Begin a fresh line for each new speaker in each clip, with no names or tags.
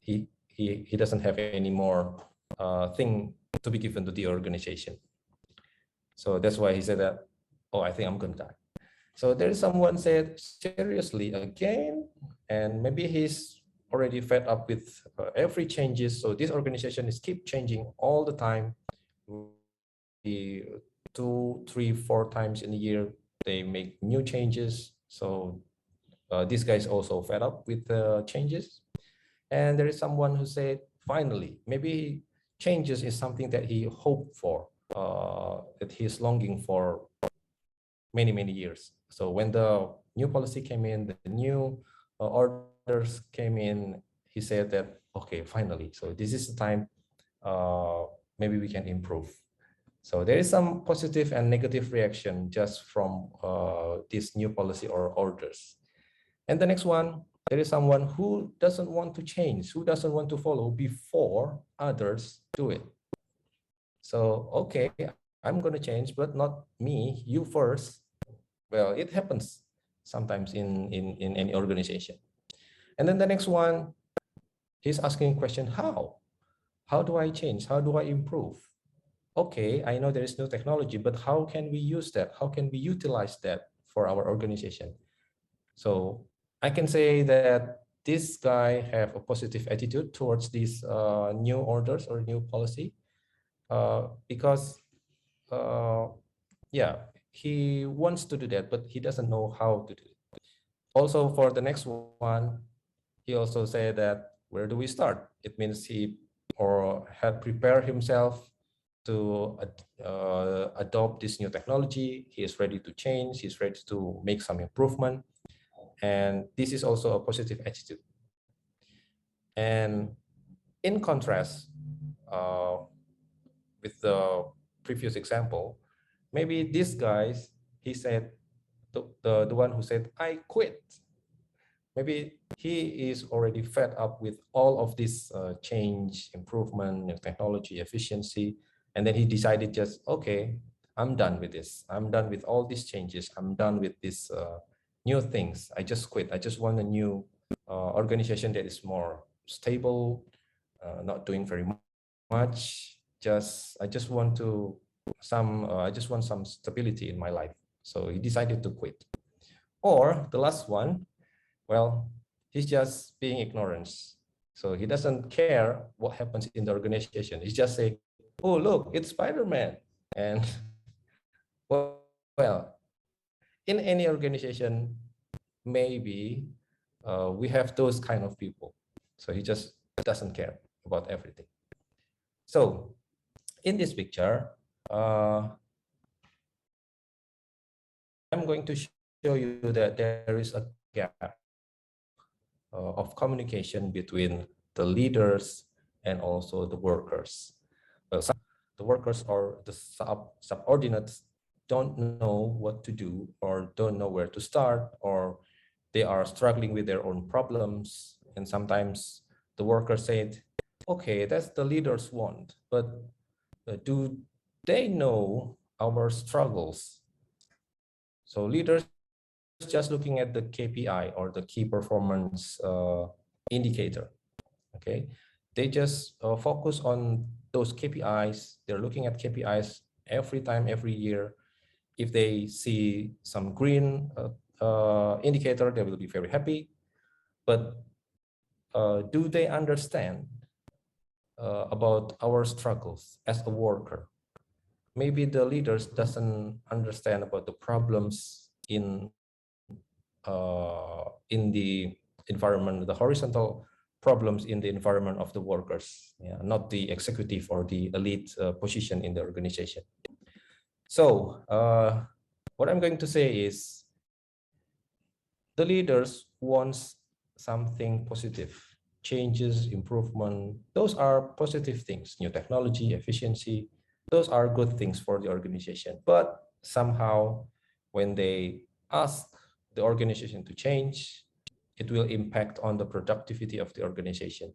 he doesn't have any more thing to be given to the organization. So that's why he said that, oh, I think I'm gonna die. So there is someone said, seriously again, and maybe he's already fed up with every changes. So this organization is keep changing all the time. We 2, 3, 4 times in a year they make new changes. So this guy is also fed up with the changes. And there is someone who said, finally, maybe changes is something that he hoped for, that he's longing for many, many years. So when the new policy came in, the new orders came in, he said that, okay, finally, so this is the time, maybe we can improve. So there is some positive and negative reaction just from this new policy or orders. And the next one, there is someone who doesn't want to change, who doesn't want to follow before others do it. So, okay, I'm going to change, but not me, you first. Well, it happens sometimes in any organization. And then the next one, he's asking a question, how? How do I change? How do I improve? Okay, I know there is no technology, but how can we use that? How can we utilize that for our organization? So I can say that this guy have a positive attitude towards these new orders or new policy because yeah, he wants to do that, but he doesn't know how to do it. Also, for the next one, he also said that where do we start? It means he or had prepared himself to adopt this new technology. He is ready to change. He's ready to make some improvement. And this is also a positive attitude. And in contrast, with the previous example, maybe this guy, he said, the one who said, I quit. Maybe he is already fed up with all of this change, improvement, technology, efficiency. And then he decided just, okay, I'm done with this. I'm done with all these changes. I'm done with these new things. I just quit. I just want a new organization that is more stable, not doing very much. I just want some stability in my life. So he decided to quit. Or the last one, well, he's just being ignorant. So he doesn't care what happens in the organization. He's just saying, oh, look, it's Spider-Man. And well, in any organization, maybe we have those kind of people. So he just doesn't care about everything. So in this picture, I'm going to show you that there is a gap of communication between the leaders and also the workers. Some the workers or the subordinates don't know what to do or don't know where to start, or they are struggling with their own problems. And sometimes the worker said, okay, that's the leaders want, but do they know our struggles? So leaders just looking at the KPI or the key performance indicator. Okay, they just focus on those KPIs. They're looking at KPIs every time, every year. If they see some green indicator, they will be very happy. But do they understand about our struggles as a worker? Maybe the leaders doesn't understand about the problems in the environment, the horizontal problems in the environment of the workers, yeah, not the executive or the elite position in the organization. So what I'm going to say is the leaders want something positive, changes, improvement. Those are positive things, new technology, efficiency. Those are good things for the organization. But somehow when they ask the organization to change, it will impact on the productivity of the organization.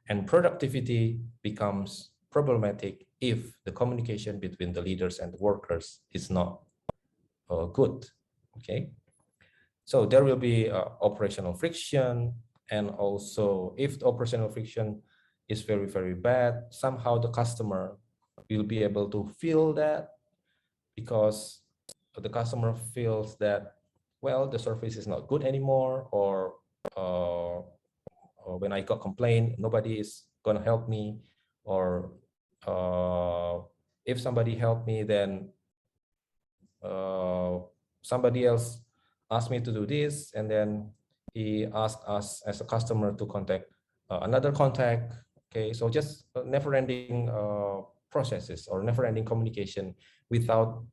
And productivity becomes problematic if the communication between the leaders and the workers is not good. Okay, so there will be operational friction, And also, if the operational friction is very, very bad, somehow the customer will be able to feel that, because the customer feels that, well, the service is not good anymore, or when I got complaint, nobody is gonna help me, or if somebody help me, then uh, somebody else asked me to do this, and then he asked us as a customer to contact another contact. Okay, so just never-ending processes or never-ending communication without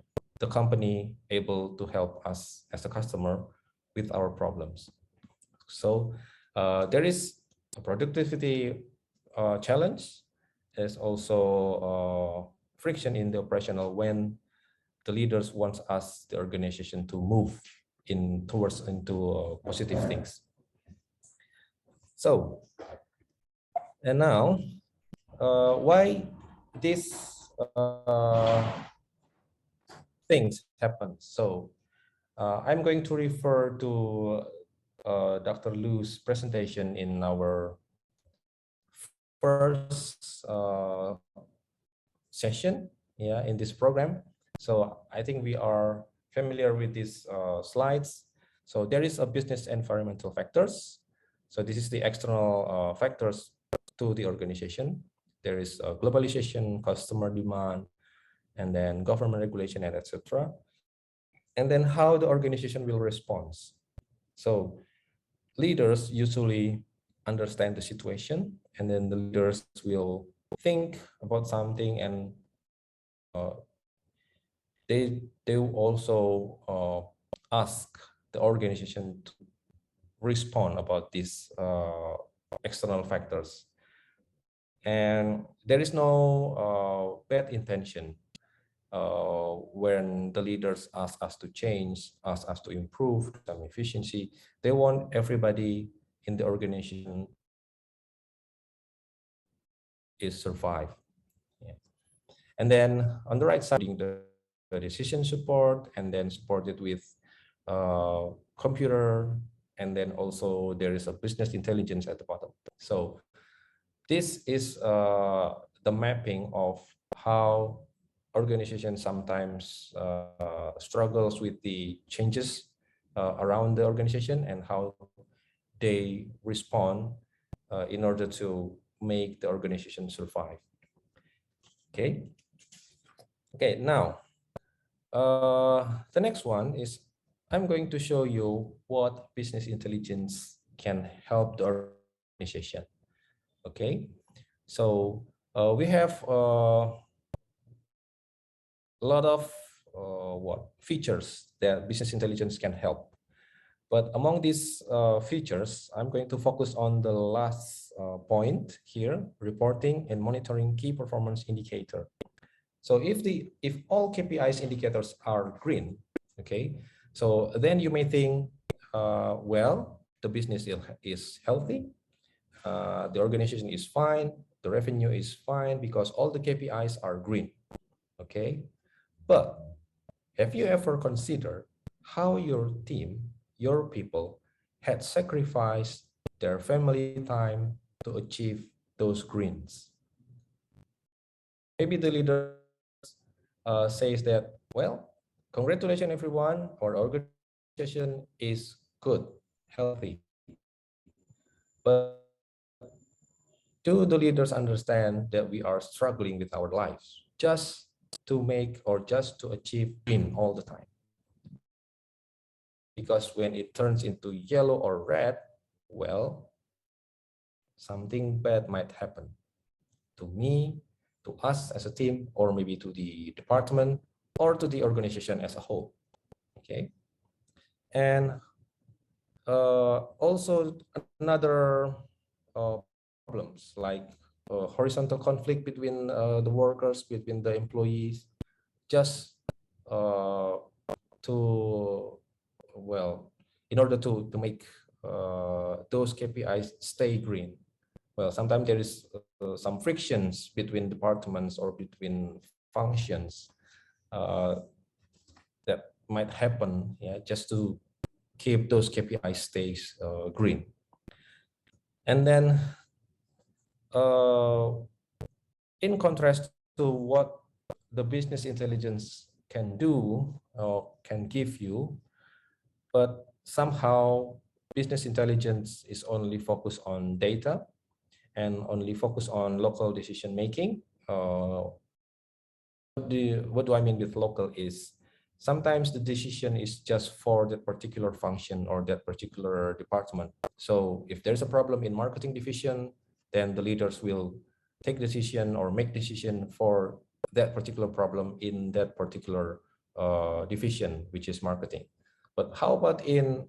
the company able to help us as a customer with our problems. So there is a productivity challenge. There's also friction in the operational when the leaders want us, the organization, to move in towards into positive things. So, and now, why these things happen? So, I'm going to refer to Dr. Lu's presentation in our first session, yeah, in this program. So I think we are familiar with these slides. So there is a business environmental factors. So this is the external factors to the organization. There is globalization, customer demand, and then government regulation, and etc. And then how the organization will respond. So leaders usually understand the situation, and then the leaders will think about something, and they will also ask the organization to respond about these external factors. And there is no bad intention when the leaders ask us to change, ask us to improve some efficiency. They want everybody in the organization is survive. Yeah. And then on the right side, the decision support, and then supported with computer, and then also there is a business intelligence at the bottom. So this is the mapping of how organizations sometimes struggles with the changes around the organization, and how they respond in order to make the organization survive. Okay. Okay, now the next one is I'm going to show you what business intelligence can help the organization. Okay, so we have a lot of what features that business intelligence can help. But among these features, I'm going to focus on the last point here: reporting and monitoring key performance indicator. So if all KPIs indicators are green, okay, so then you may think, well, the business is healthy, the organization is fine, the revenue is fine because all the KPIs are green, okay. But have you ever considered how your team, your people, had sacrificed their family time to achieve those greens? Maybe the leader says that, well, congratulations everyone, our organization is good, healthy. But do the leaders understand that we are struggling with our lives just to make or just to achieve green all the time? Because when it turns into yellow or red, well, something bad might happen to me, to us as a team, or maybe to the department, or to the organization as a whole. Okay. And also another problems like horizontal conflict between the workers, between the employees, just to, well, in order to make those KPIs stay green. Well, sometimes there is some frictions between departments or between functions that might happen, yeah, just to keep those KPIs stays green. And then in contrast to what the business intelligence can do or can give you, but somehow business intelligence is only focused on data and only focused on local decision making. What do I mean with local is sometimes the decision is just for that particular function or that particular department. So if there's a problem in marketing division, then the leaders will take decision or make decision for that particular problem in that particular division, which is marketing. But how about in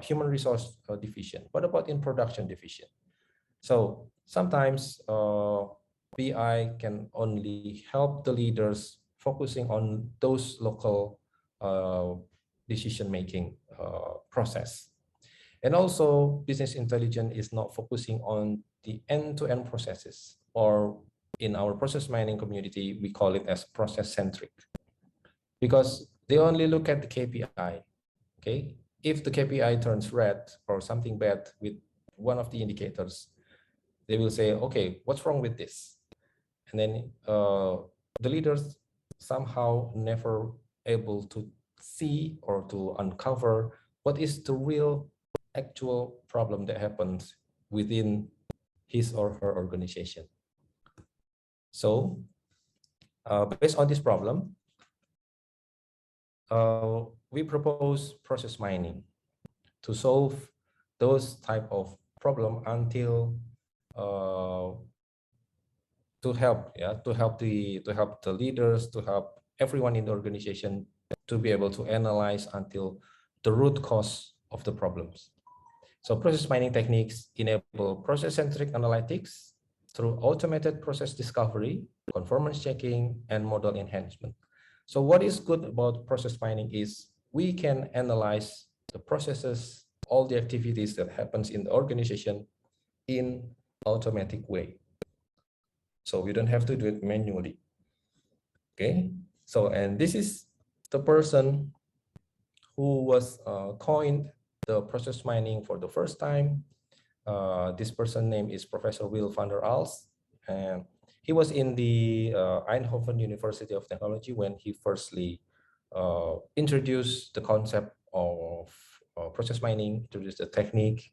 human resource division? What about in production division? So sometimes BI can only help the leaders focusing on those local decision-making process. And also business intelligence is not focusing on the end-to-end processes, or in our process mining community, we call it as process-centric, because they only look at the KPI, okay? If the KPI turns red or something bad with one of the indicators, they will say, okay, what's wrong with this? And then the leaders somehow never able to see or to uncover what is the real actual problem that happens within his or her organization. So based on this problem, we propose process mining to solve those type of problem until to help the leaders, to help everyone in the organization to be able to analyze until the root cause of the problems. So process mining techniques enable process-centric analytics through automated process discovery, conformance checking, and model enhancement. So what is good about process mining is we can analyze the processes, all the activities that happens in the organization in automatic way. So we don't have to do it manually. Okay. So, and this is the person who was coined the process mining for the first time. This person name is Professor Will van der Aalst, and he was in the Eindhoven University of Technology when he firstly introduced the concept of process mining, introduced the technique.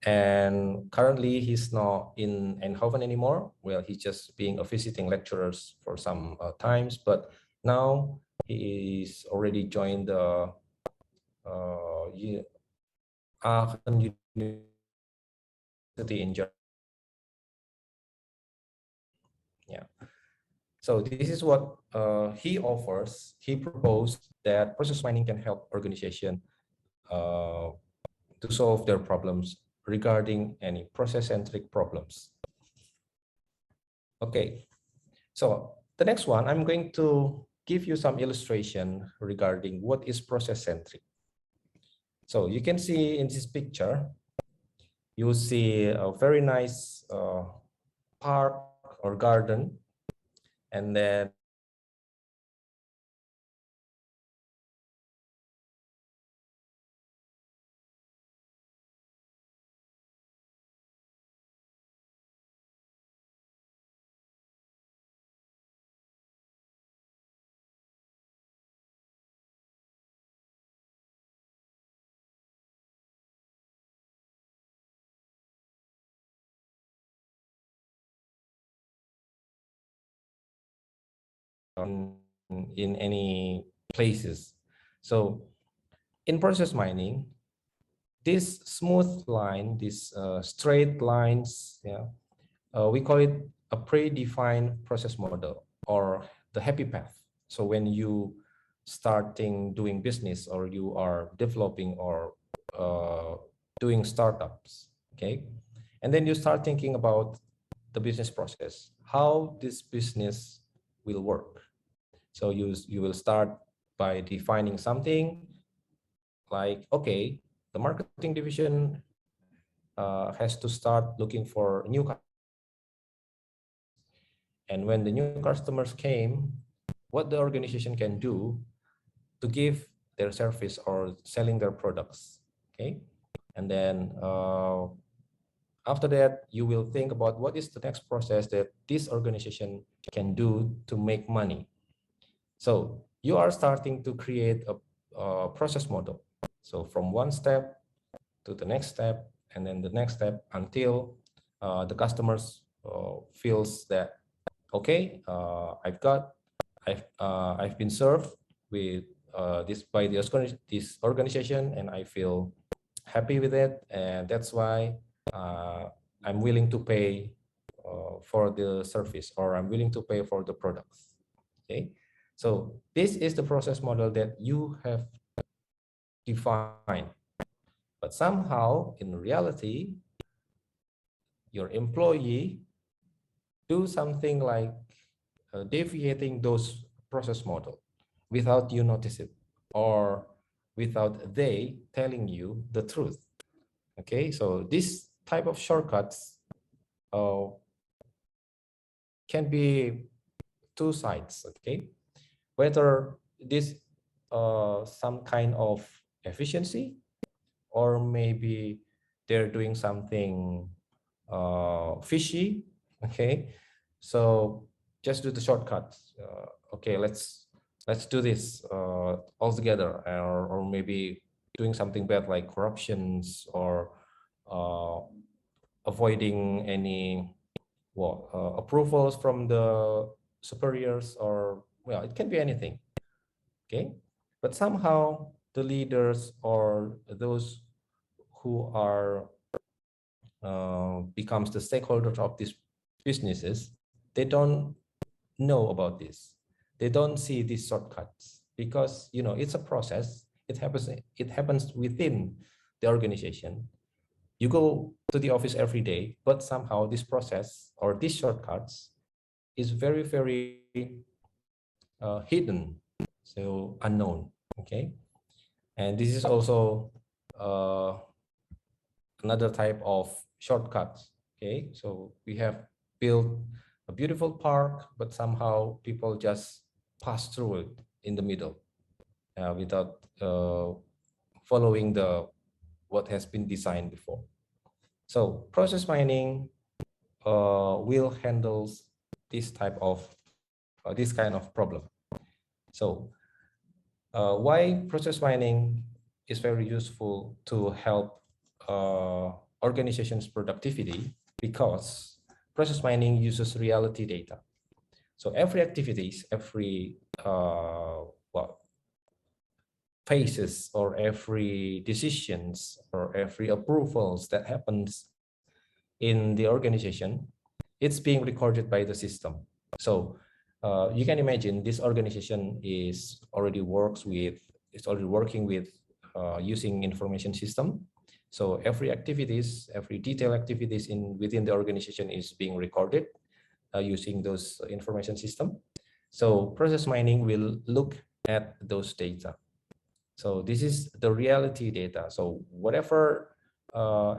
And currently he's not in Eindhoven anymore. Well, he's just being a visiting lecturer for some times, but now he is already joined the Aachen University in Germany. Yeah. So this is what he offers. He proposed that process mining can help organization to solve their problems regarding any process-centric problems. Okay, so the next one, I'm going to give you some illustration regarding what is process-centric. So you can see in this picture, you see a very nice park or garden, and then in any places. So in process mining, this smooth line, these straight lines, yeah, we call it a predefined process model or the happy path. So when you starting doing business or you are developing or doing startups, okay, and then you start thinking about the business process, how this business will work. So you will start by defining something like, okay, the marketing division has to start looking for new customers. And when the new customers came, what the organization can do to give their service or selling their products, okay? And then After that, you will think about what is the next process that this organization can do to make money. So you are starting to create a process model. So from one step to the next step, and then the next step until the customers feels that, okay, I've been served with this by this organization, and I feel happy with it, and that's why uh, I'm willing to pay for the service, or I'm willing to pay for the products. Okay, so this is the process model that you have defined, but somehow in reality, your employee do something like deviating those process model without you notice it, or without they telling you the truth. Okay, so this type of shortcuts uh, can be two sides. Okay, whether this some kind of efficiency, or maybe they're doing something fishy. Okay, so just do the shortcuts. Okay, let's do this all together, or maybe doing something bad like corruptions, or uh, avoiding any approvals from the superiors, or well, it can be anything. Okay, but somehow the leaders, or those who are becomes the stakeholders of these businesses, they don't know about this. They don't see these shortcuts, because it's a process. It happens within the organization. You go to the office every day, but somehow this process or these shortcuts is very, very hidden, so unknown. Okay, and this is also uh, another type of shortcuts. Okay, so we have built a beautiful park, but somehow people just pass through it in the middle without following the what has been designed before. So process mining will handle this kind of problem. So why process mining is very useful to help organizations' productivity? Because process mining uses reality data. So every activities, every phases, or every decisions, or every approvals that happens in the organization, it's being recorded by the system. So you can imagine this organization is already working with using information system. So every activities, every detailed activities within the organization is being recorded using those information system. So process mining will look at those data. So this is the reality data. So whatever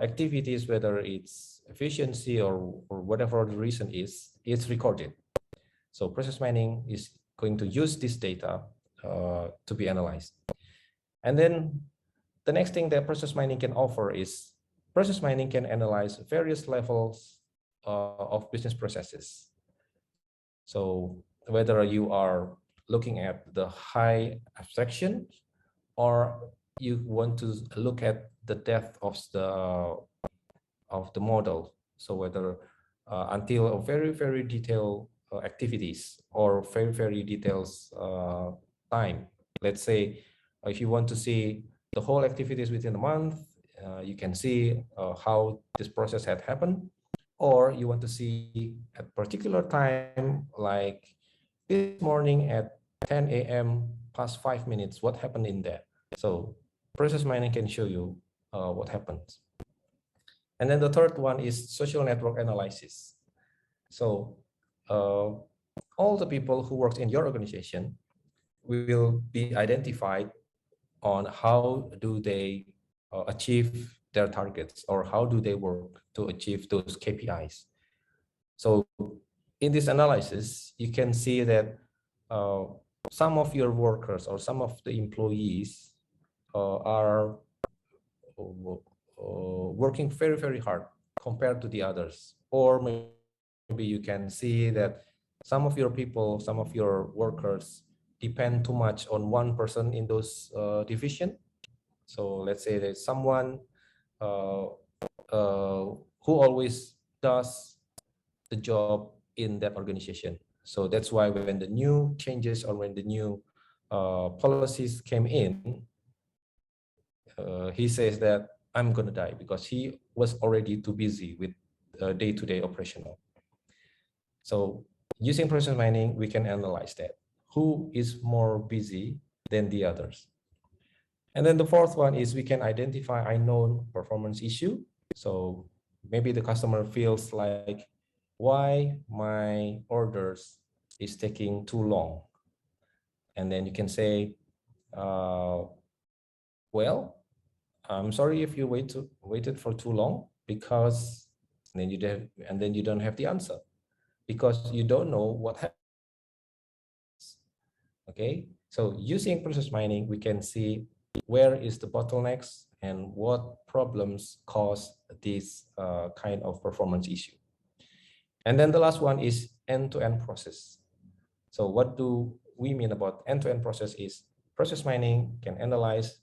activities, whether it's efficiency, or whatever the reason is, it's recorded. So process mining is going to use this data to be analyzed. And then the next thing that process mining can offer is process mining can analyze various levels of business processes. So whether you are looking at the high abstraction, or you want to look at the depth of the model. So whether until a very, very detailed activities, or very, very detailed time. Let's say if you want to see the whole activities within a month, you can see how this process had happened. Or you want to see at particular time, like this morning at 10 a.m. past 5 minutes, what happened in there. So process mining can show you what happens. And then the third one is social network analysis. So all the people who work in your organization will be identified on how do they achieve their targets, or how do they work to achieve those KPIs. So in this analysis, you can see that some of your workers, or some of the employees are working very, very hard compared to the others. Or maybe you can see that some of your people, some of your workers depend too much on one person in those division. So let's say there's someone uh, who always does the job in that organization. So that's why when the new changes or when the new policies came in, he says that I'm going to die because he was already too busy with day-to-day operational. So using process mining, we can analyze that. Who is more busy than the others? And then the fourth one is we can identify unknown performance issue. So maybe the customer feels like, why my orders is taking too long? And then you can say, well, I'm sorry if you waited for too long, because then you don't have the answer because you don't know what happens. Okay, so using process mining, we can see where is the bottlenecks and what problems cause this kind of performance issue. And then the last one is end-to-end process. So what do we mean about end-to-end process is process mining can analyze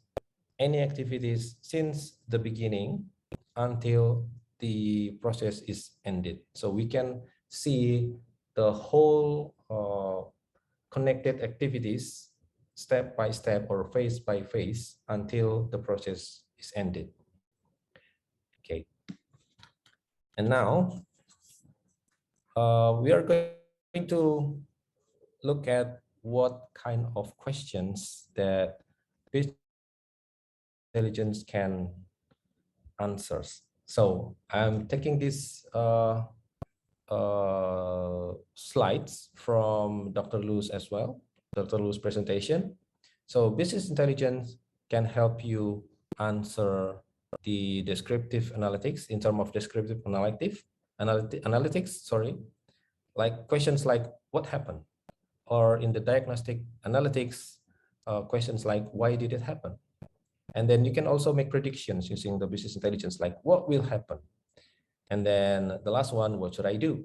any activities since the beginning until the process is ended. So we can see the whole connected activities step by step or phase by phase until the process is ended. Okay. And now we are going to look at what kind of questions that intelligence can answer. So I'm taking this slides from Dr. Lu's as well, Dr. Lu's presentation. So business intelligence can help you answer the descriptive analytics in terms of descriptive analytics, sorry, like questions like what happened, or in the diagnostic analytics, questions like why did it happen? And then you can also make predictions using the business intelligence, like what will happen? And then the last one, what should I do?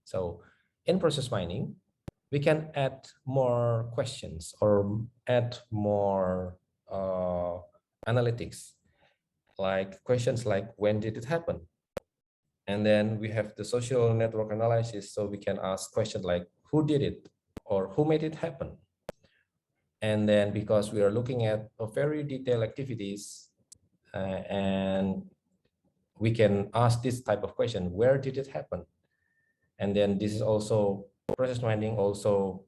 So in process mining, we can add more questions or add more analytics, like questions like when did it happen? And then we have the social network analysis, so we can ask questions like who did it or who made it happen? And then because we are looking at a very detailed activities, and we can ask this type of question, where did it happen? And then this is also process mining also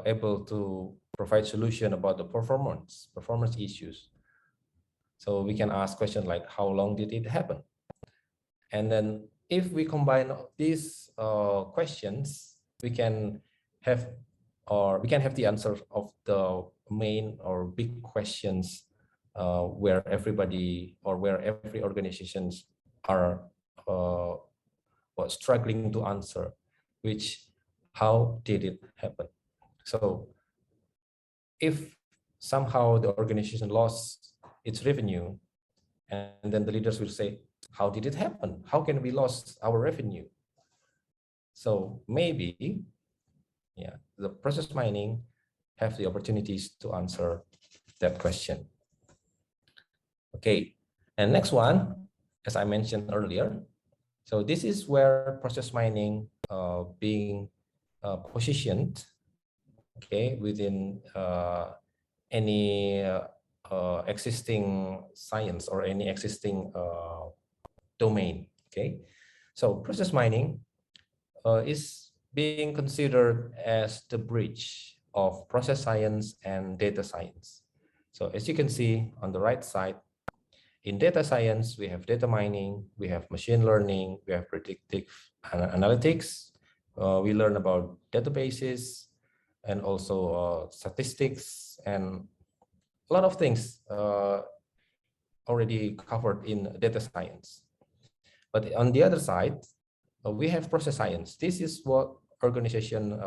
able to provide solution about the performance issues. So we can ask questions like how long did it happen? And then if we combine these questions, we can have the answer of the main or big questions where everybody or where every organizations are struggling to answer, which how did it happen? So if somehow the organization lost its revenue, and then the leaders will say, how did it happen? How can we lose our revenue? So maybe, yeah, the process mining have the opportunities to answer that question. Okay, and next one, as I mentioned earlier, so this is where process mining being positioned, okay, within any existing science or any existing domain. Okay, so process mining is being considered as the bridge of process science and data science. So as you can see on the right side, in data science, we have data mining, we have machine learning, we have predictive analytics. We learn about databases and also statistics and a lot of things already covered in data science. But on the other side, we have process science. This is what organization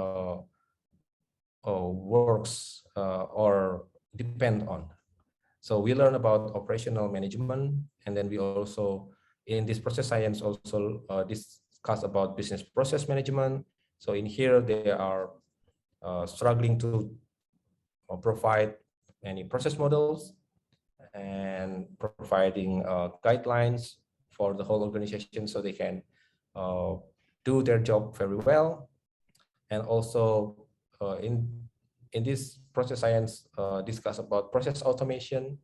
works or depend on. So we learn about operational management, and then we also in this process science also discuss about business process management. So in here, they are struggling to provide any process models and providing guidelines for the whole organization so they can do their job very well. And also in this process science discuss about process automation.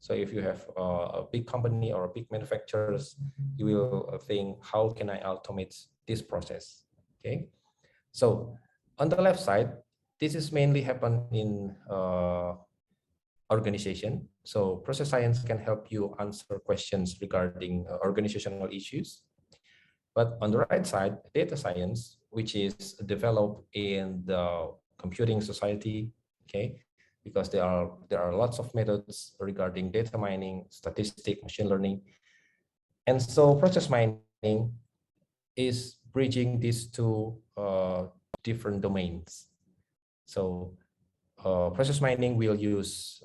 So if you have a big company or a big manufacturers, you will think, how can I automate this process? Okay, so on the left side, this is mainly happen in organization. So process science can help you answer questions regarding organizational issues. But on the right side, data science, which is developed in the computing society, okay, because there are lots of methods regarding data mining, statistic, machine learning. And so process mining is bridging these two different domains. So process mining will use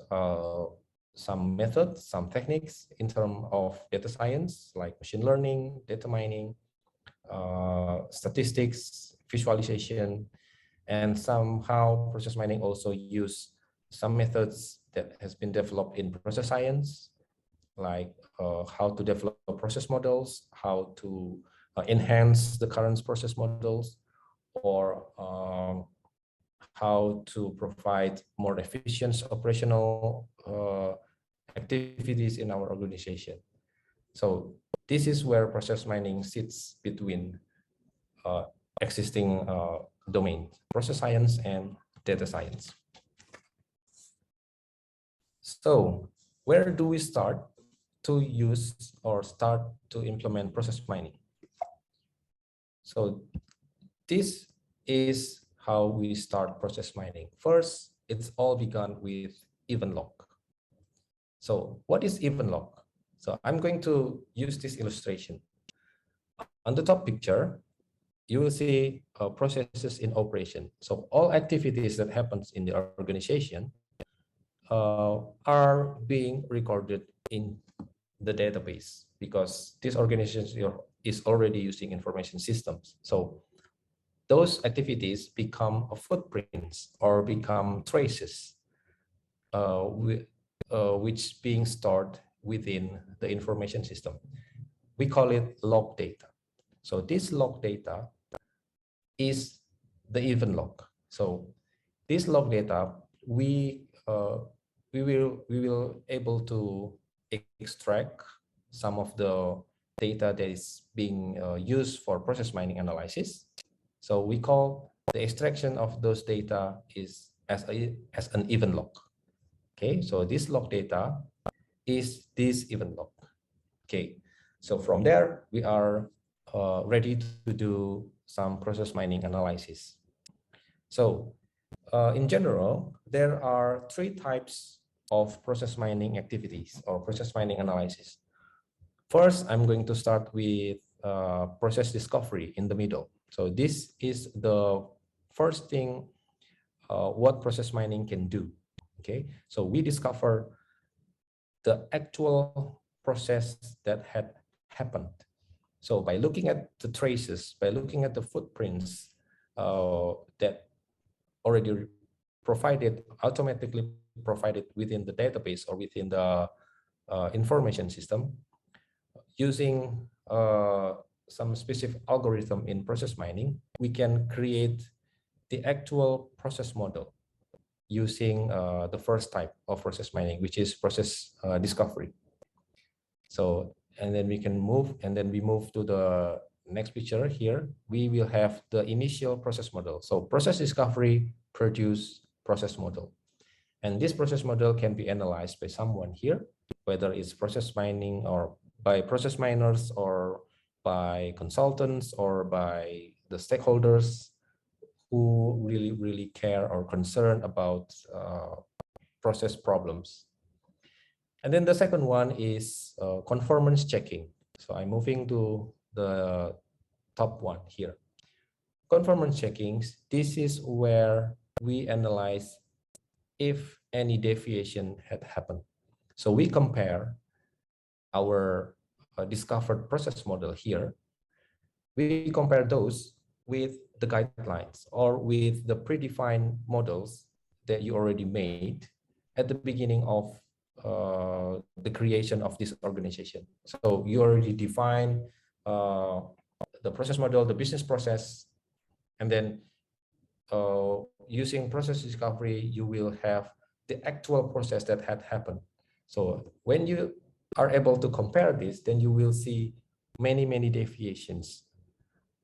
some methods, some techniques in terms of data science, like machine learning, data mining, statistics, visualization, and somehow process mining also use some methods that has been developed in process science, like how to develop process models, how to enhance the current process models, or how to provide more efficient operational activities in our organization. So this is where process mining sits between existing domains, process science and data science. So where do we start to use or start to implement process mining? So this is how we start process mining. First, it's all begun with event log. So what is event log? So I'm going to use this illustration. On the top picture, you will see processes in operation. So all activities that happens in the organization are being recorded in the database because this organization is already using information systems. So those activities become footprints or become traces which being stored within the information system. We call it log data. So this log data is the event log. So this log data, we will able to extract some of the data that is being used for process mining analysis. So we call the extraction of those data is as an event log. Okay, so this log data is this event log. Okay, so from there we are ready to do some process mining analysis. So in general, there are 3 types of process mining activities or process mining analysis. First, I'm going to start with process discovery in the middle. So this is the first thing what process mining can do. Okay, so we discover the actual process that had happened. So by looking at the traces, by looking at the footprints that already automatically provided within the database or within the information system, using some specific algorithm in process mining, we can create the actual process model using the first type of process mining, which is process discovery. So, and then we can move, and then we move to the next picture here. We will have the initial process model. So process discovery produce process model. And this process model can be analyzed by someone here, whether it's process mining or by process miners or by consultants or by the stakeholders who really care or concerned about process problems. And then the second one is conformance checking. So I'm moving to the top one here. Conformance checkings, this is where we analyze if any deviation had happened. So we compare our discovered process model here, we compare those with the guidelines or with the predefined models that you already made at the beginning of the creation of this organization. So you already define the process model, the business process, and then using process discovery, you will have the actual process that had happened. So when you are able to compare this, then you will see many deviations.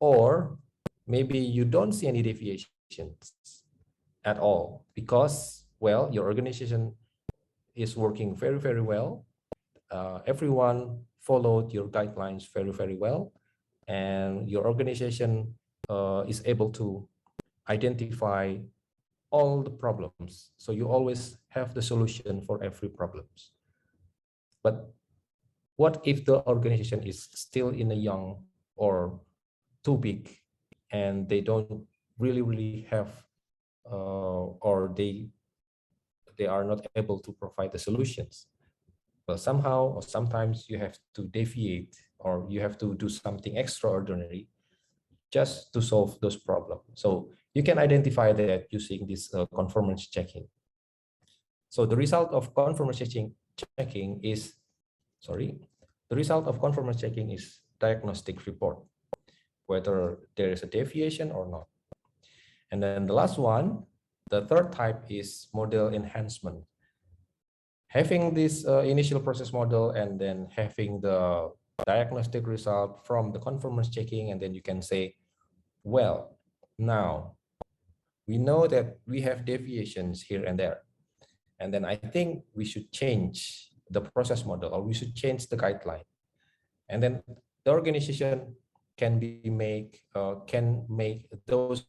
Or maybe you don't see any deviations at all because, well, your organization is working very well. Everyone followed your guidelines very well, and your organization is able to identify all the problems. So you always have the solution for every problems. But what if the organization is still in a young or too big, and they don't really have or they are not able to provide the solutions? Well, somehow or sometimes you have to deviate or you have to do something extraordinary just to solve those problems. So you can identify that using this conformance checking. So the result of conformance checking is, the result of conformance checking is diagnostic report, whether there is a deviation or not. And then the last one, the third type is model enhancement. Having this initial process model and then having the diagnostic result from the conformance checking, and then you can say, well, now we know that we have deviations here and there. And then I think we should change the process model, or we should change the guideline. And then the organization can make those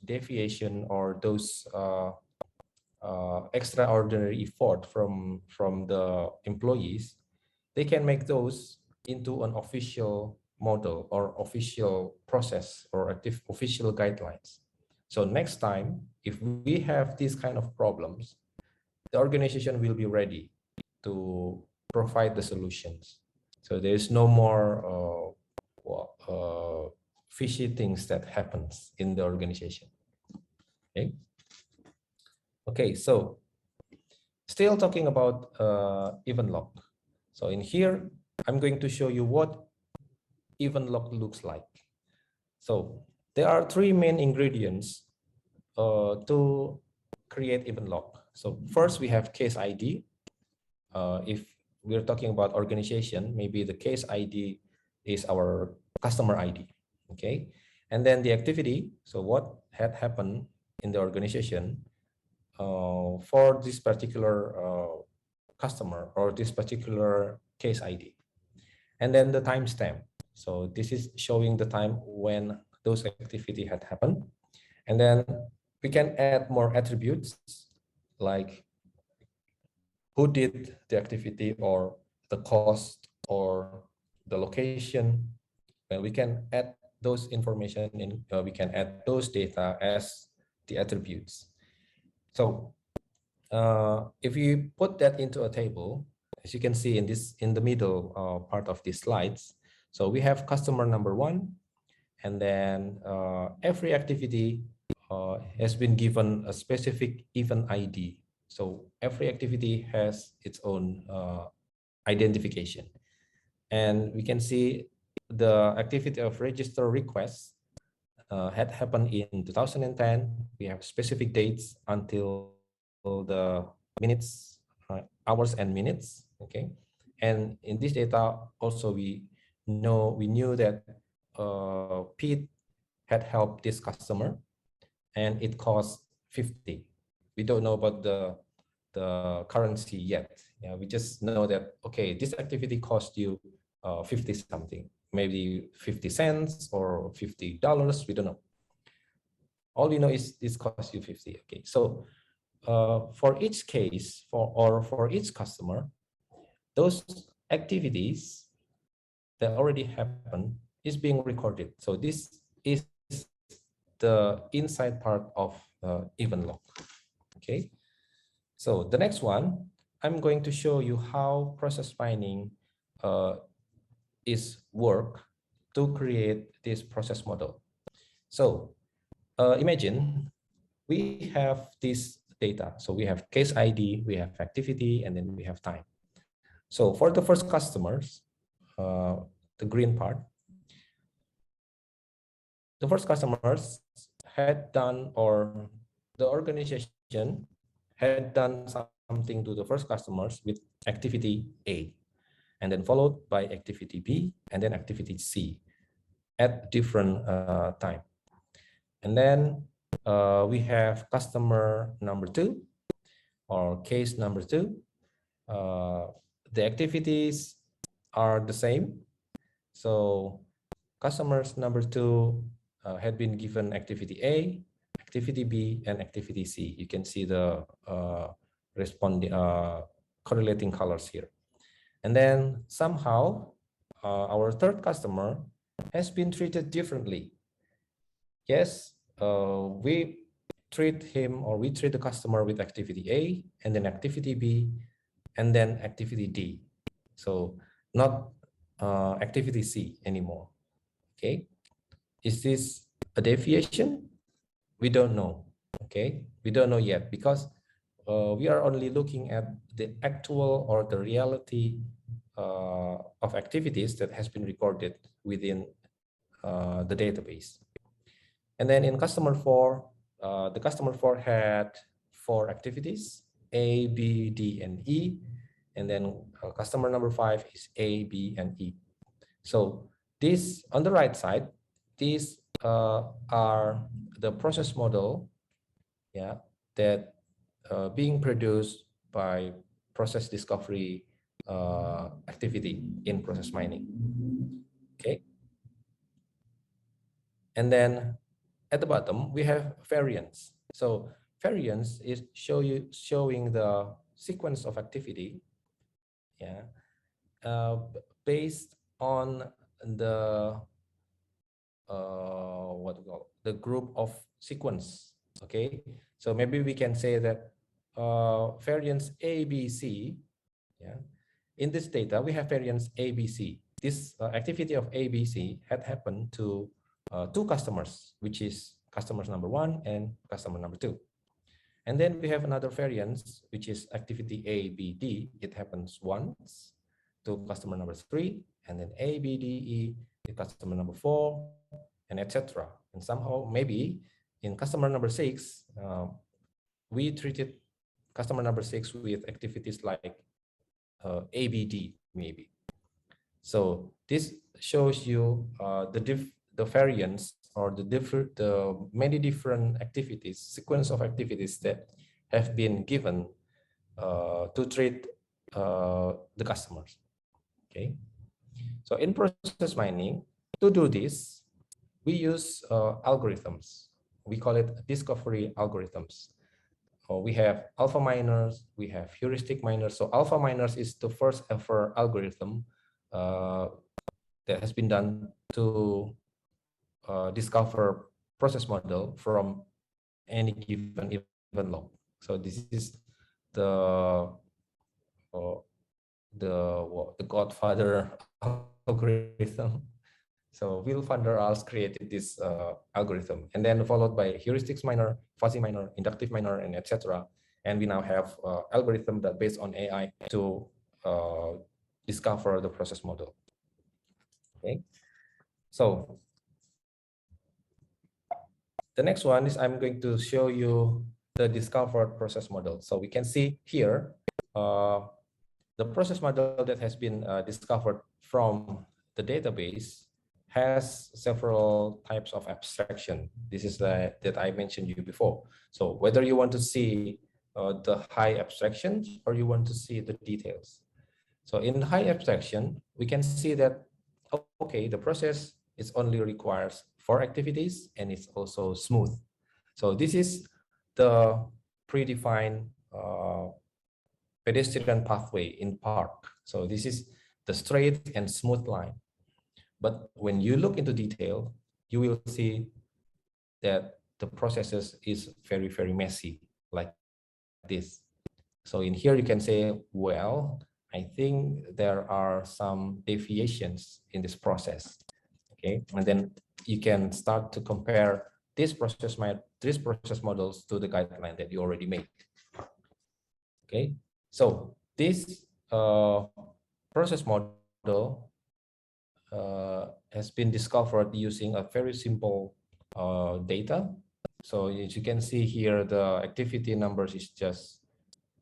deviation or those extraordinary effort from the employees. They can make those into an official model or official process or official guidelines. So next time, if we have these kind of problems, the organization will be ready to provide the solutions. So there is no more fishy things that happens in the organization. Okay. Okay, so still talking about event log. So in here, I'm going to show you what event log looks like. So there are three main ingredients to create event log. So first we have case ID. If we're talking about organization, maybe the case ID is our customer ID. Okay, and then the activity. So what had happened in the organization for this particular customer or this particular case ID, and then the timestamp. So this is showing the time when those activity had happened, and then we can add more attributes like who did the activity or the cost or the location. And we can add those information in. We can add those data as the attributes. So if you put that into a table, as you can see in the middle part of these slides, so we have customer number 1, and then every activity has been given a specific event ID. So every activity has its own identification, and we can see the activity of register requests had happened in 2010. We have specific dates until the minutes, hours and minutes. Okay, and in this data also we knew that Pete had helped this customer and it cost 50. We don't know about the currency yet. Yeah, we just know that okay, this activity cost you 50 something, maybe 50 cents or $50. We don't know. All we know is this costs you 50. Okay, so for each case, for each customer, those activities that already happened is being recorded. So this is the inside part of event log. Okay, so the next one, I'm going to show you how process mining is work to create this process model. So imagine we have this data. So we have case ID, we have activity, and then we have time. So for the first customers, the green part, the first customers had done, or the organization had done something to the first customers with activity A, and then followed by activity B, and then activity C at different time. And then we have customer number 2 or case number 2. The activities are the same. So customers number 2 had been given activity A, activity B, and activity C. You can see the responding correlating colors here. And then somehow our third customer has been treated differently. Yes, we treat him, or we treat the customer with activity A, and then activity B, and then activity D. So not activity C anymore. Okay, is this a deviation? We don't know. Okay, we don't know yet, because we are only looking at the actual or the reality of activities that has been recorded within the database. And then in customer 4, the customer 4 had 4 activities, A, B, D, and E. And then customer number 5 is A, B, and E. So this, on the right side, these are the process model, yeah, that being produced by process discovery activity in process mining. Okay. And then at the bottom, we have variance. So variance is showing the sequence of activity, yeah, based on the what we call the group of sequence. Okay, so maybe we can say that variance ABC, yeah, in this data we have variance ABC. This activity of ABC had happened to 2 customers, which is customers number 1 and customer number 2. And then we have another variance, which is activity ABD. It happens once to customer number 3, and then ABDE to customer number 4, and etc. And somehow maybe in customer number 6, we treated customer number 6 with activities like ABD maybe. So this shows you the variance, or the many different activities, sequence of activities that have been given to treat the customers. Okay, so in process mining, to do this, we use algorithms. We call it discovery algorithms. We have alpha miners, we have heuristic miners. So alpha miners is the first ever algorithm that has been done to discover process model from any given event log. So this is the godfather algorithm. So Will van der Waals created this algorithm, and then followed by heuristics miner, fuzzy miner, inductive miner, and etc. And we now have algorithm that based on AI to discover the process model. Okay, so the next one is I'm going to show you the discovered process model. So we can see here the process model that has been discovered from the database has several types of abstraction. This is that I mentioned you before. So whether you want to see the high abstractions or you want to see the details. So in high abstraction, we can see that, okay, the process is only requires 4 activities and it's also smooth. So this is the predefined pedestrian pathway in park. So this is the straight and smooth line. But when you look into detail, you will see that the processes is very messy like this. So in here you can say, well, I think there are some deviations in this process. Okay, and then you can start to compare these process models to the guideline that you already made. Okay, so this process model has been discovered using a very simple data. So as you can see here, the activity numbers is just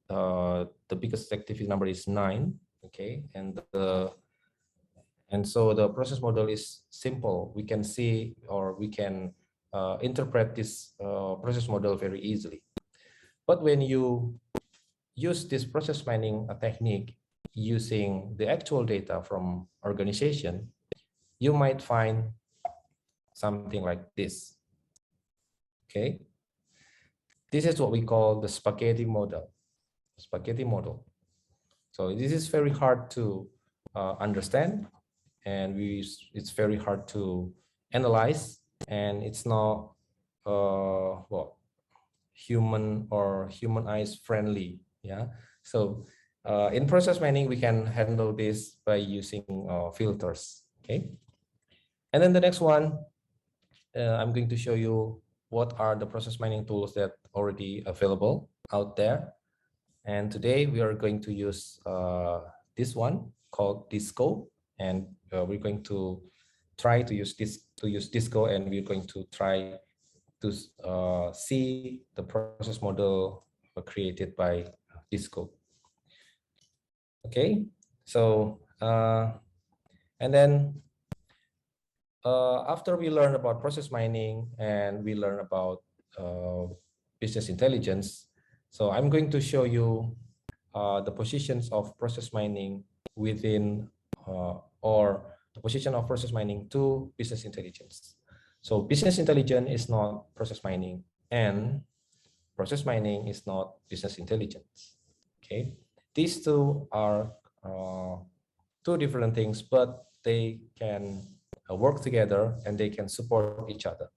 the biggest activity number is 9. Okay, and so the process model is simple. We can see, or we can interpret this process model very easily. But when you use this process mining technique using the actual data from organization, you might find something like this. Okay, this is what we call the spaghetti model. Spaghetti model. So this is very hard to understand, and it's very hard to analyze, and it's not well, human or human eyes friendly. Yeah. So in process mining, we can handle this by using filters. Okay. And then the next one, I'm going to show you what are the process mining tools that already available out there. And today we are going to use this one called Disco, and we're going to try to use Disco, and we're going to try to see the process model created by Disco. Okay, so and then after we learn about process mining and we learn about business intelligence, so I'm going to show you the positions of process mining within or the position of process mining to business intelligence. So business intelligence is not process mining, and process mining is not business intelligence. Okay, these two are two different things, but they can work together and they can support each other.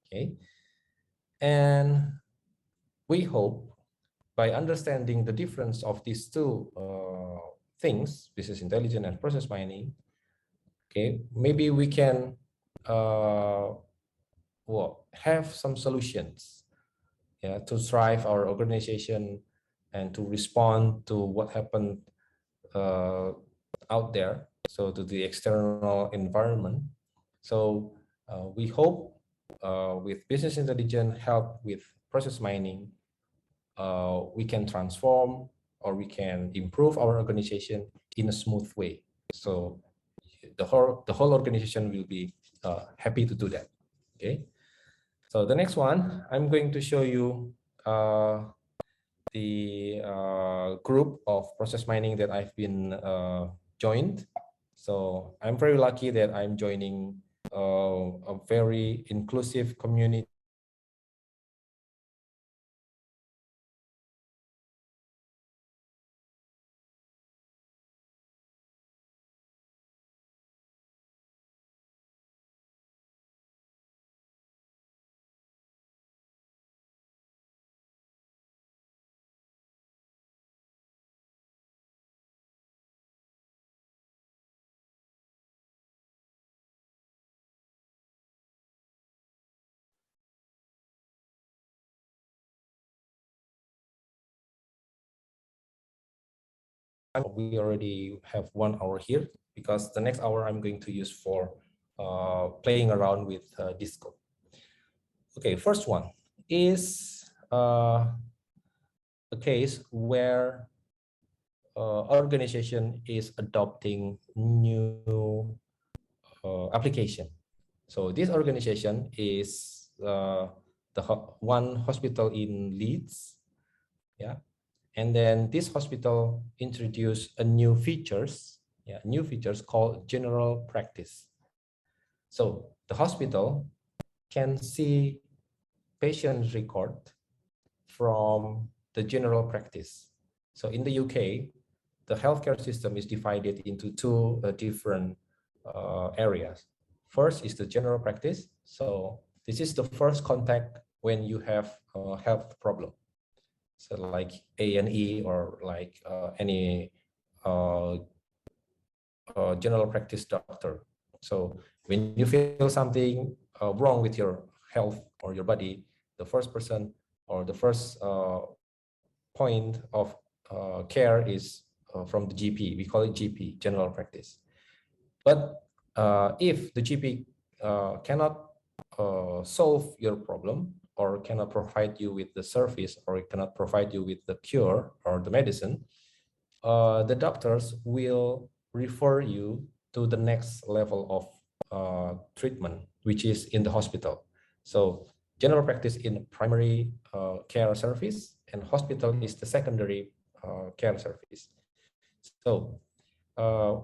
Okay, and we hope by understanding the difference of these two things, business intelligence and process mining, okay, maybe we can well, have some solutions, yeah, to drive our organization and to respond to what happened out there, so to the external environment. So we hope with business intelligence help with process mining, we can transform or we can improve our organization in a smooth way. So the whole organization will be happy to do that. Okay. So the next one, I'm going to show you the group of process mining that I've been joined. So I'm very lucky that I'm joining a very inclusive community. We already have 1 hour here because the next hour I'm going to use for playing around with Disco. Okay, first one is a case where organization is adopting new application. So this organization is one hospital in Leeds, yeah. And then this hospital introduced a new features, yeah, new features called general practice. So the hospital can see patient record from the general practice. So in the UK, the healthcare system is divided into two different areas. First is the general practice. So this is the first contact when you have a health problem. So like A&E or like any uh, general practice doctor. So when you feel something wrong with your health or your body, the first person or the first point of care is from the GP. We call it GP, general practice. But if the GP cannot solve your problem or cannot provide you with the service or cannot provide you with the cure or the medicine, the doctors will refer you to the next level of treatment, which is in the hospital. So general practice in primary care service, and hospital is the secondary care service. So uh,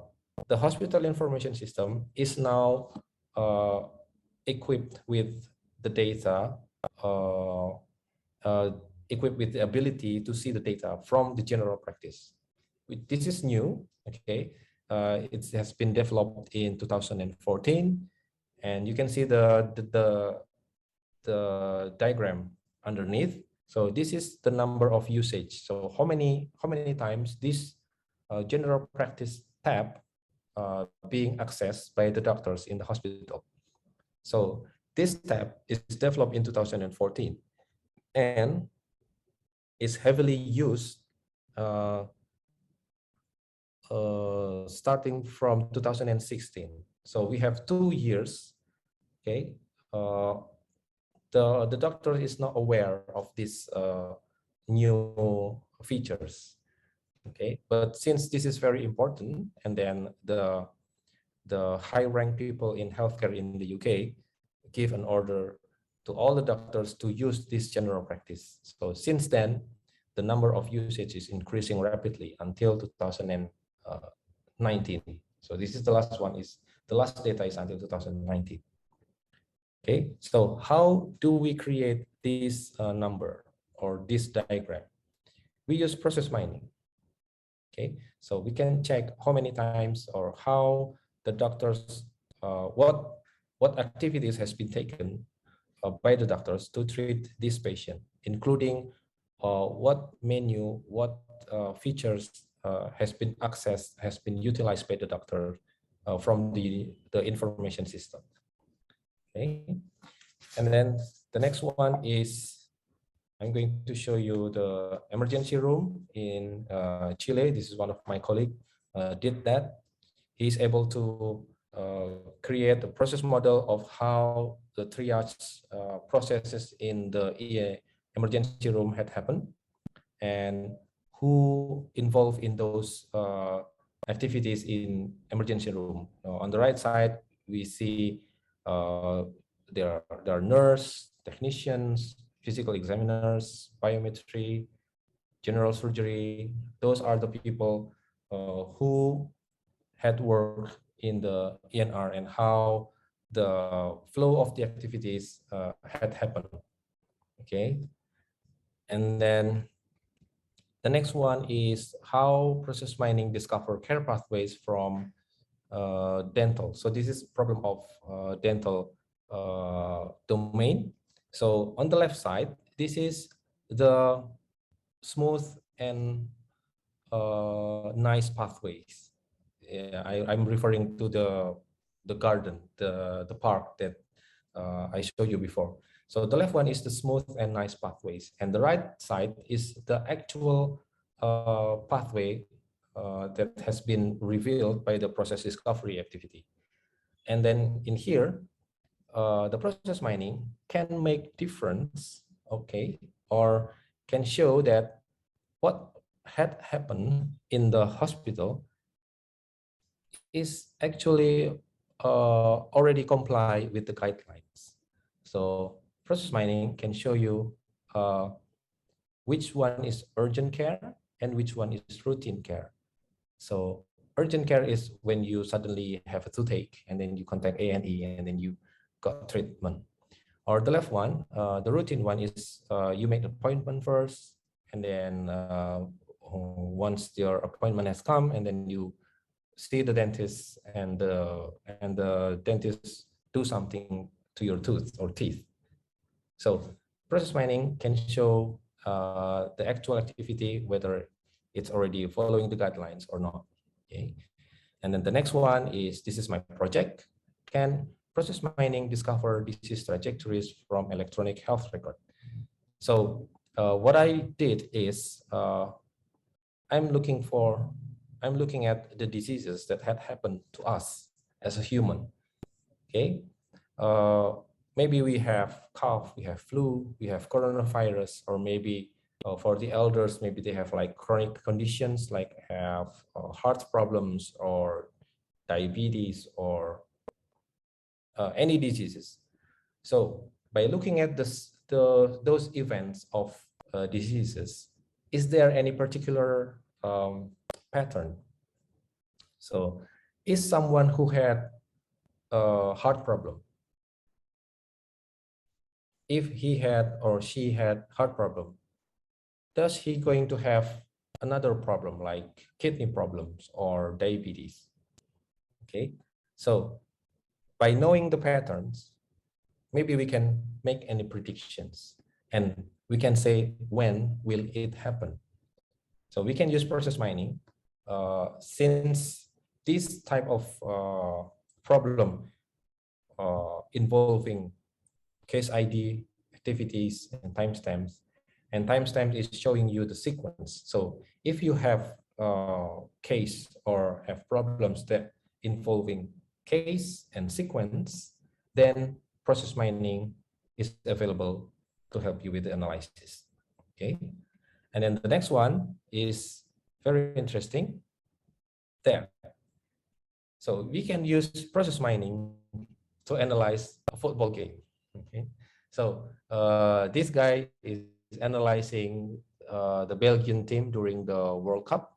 the hospital information system is now uh, equipped with the data, uh, uh, equipped with the ability to see the data from the general practice. This is new, okay? It has been developed in 2014, and you can see the diagram underneath. So this is the number of usage. So how many times this general practice tab being accessed by the doctors in the hospital. So this tab is developed in 2014 and is heavily used starting from 2016. So we have 2 years, okay? The doctor is not aware of these new features, okay? But since this is very important, and then the high-ranked people in healthcare in the UK give an order to all the doctors to use this general practice. So since then, the number of usage is increasing rapidly until 2019. So this is the last one, is the last data is until 2019. Okay, so how do we create this number or this diagram? We use process mining. Okay, so we can check how many times or how the doctors, what activities has been taken by the doctors to treat this patient, including what menu, what features has been accessed, has been utilized by the doctor from the information system. Okay, and then the next one is I'm going to show you the emergency room in Chile. This is one of my colleagues did that. He's able to create a process model of how the triage processes in the emergency room had happened and who involved in those activities in emergency room. On the right side, we see there are nurse, technicians, physical examiners, biometry, general surgery. Those are the people who had worked in the ENR and how the flow of the activities had happened. Okay, and then the next one is how process mining discover care pathways from dental. So this is problem of dental domain. So on the left side, this is the smooth and nice pathways. Yeah, I'm referring to the garden, the park that I showed you before. So the left one is the smooth and nice pathways, and the right side is the actual pathway that has been revealed by the process discovery activity. And then in here, the process mining can make difference, okay, or can show that what had happened in the hospital is actually already comply with the guidelines. So process mining can show you which one is urgent care and which one is routine care. So urgent care is when you suddenly have a toothache and then you contact A&E and then you got treatment. Or the left one, the routine one is you make an appointment first, and then once your appointment has come, and then you see the dentist, and the dentist do something to your tooth or teeth. So process mining can show the actual activity, whether it's already following the guidelines or not. Okay. And then the next one is, this is my project. Can process mining discover disease trajectories from electronic health record? So what I did is I'm looking at the diseases that had happened to us as a human. Okay. Uh, Maybe we have cough, we have flu, we have coronavirus, or maybe for the elders, maybe they have like chronic conditions like have heart problems or diabetes or any diseases. So by looking at those events of diseases, is there any particular pattern? So is someone who had a heart problem, if he had or she had heart problem, does he going to have another problem like kidney problems or diabetes? Okay, so by knowing the patterns, maybe we can make any predictions and we can say when will it happen. So we can use process mining since this type of problem involving case ID, activities, and timestamps. And timestamp is showing you the sequence. So if you have case or have problems that involving case and sequence, then process mining is available to help you with the analysis. Okay. And then the next one is very interesting there. So we can use process mining to analyze a football game. Okay. So this guy is analyzing the Belgian team during the World Cup.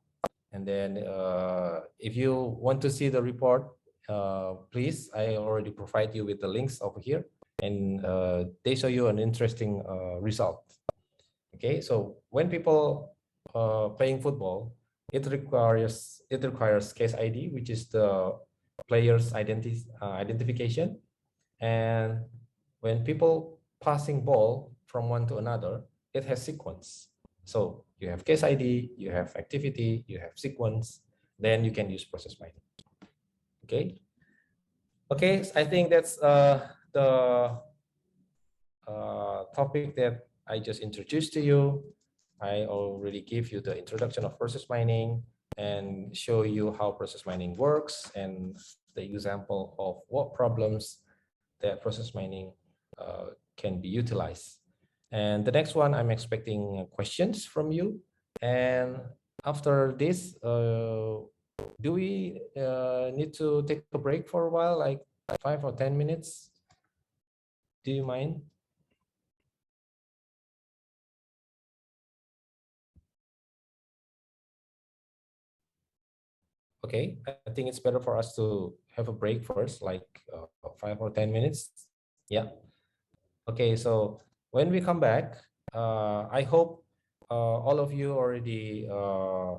And then if you want to see the report, please, I already provide you with the links over here. And they show you an interesting result. Okay, so when people playing football, it requires case ID, which is the player's identification. And when people passing ball from one to another, it has sequence. So you have case ID, you have activity, you have sequence, then you can use process mining. Okay. Okay, so I think that's the topic that I just introduced to you. I already gave you the introduction of process mining and show you how process mining works and the example of what problems that process mining can be utilized. And the next one, I'm expecting questions from you. And after this, do we need to take a break for a while, like 5 or 10 minutes? Do you mind? Okay, I think it's better for us to have a break first, like 5 or 10 minutes. Yeah. Okay, so when we come back, I hope all of you already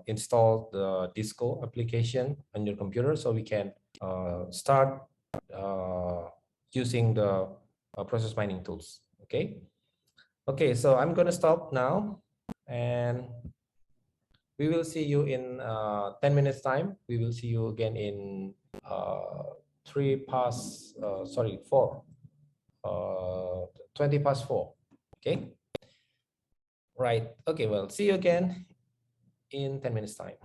installed the Disco application on your computer, so we can start using the process mining tools. Okay. Okay, so I'm gonna stop now, and we will see you in 10 minutes time. We will see you again in 4, 20 past 4. Okay. Right. Okay. Well, see you again in 10 minutes time.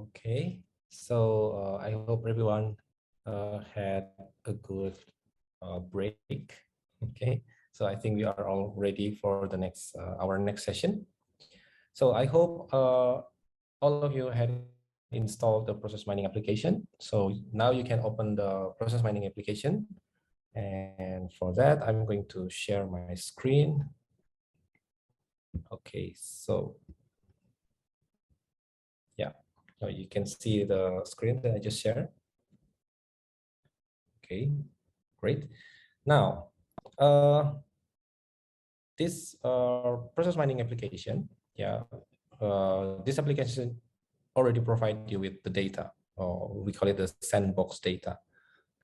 Okay, so I hope everyone had a good break. Okay, so I think we are all ready for the next our next session. So I hope all of you had installed the process mining application. So now you can open the process mining application. And for that, I'm going to share my screen. Okay, so yeah, so you can see the screen that I just shared. Okay, great. Now, this process mining application, yeah, this application already provide you with the data, or we call it the sandbox data.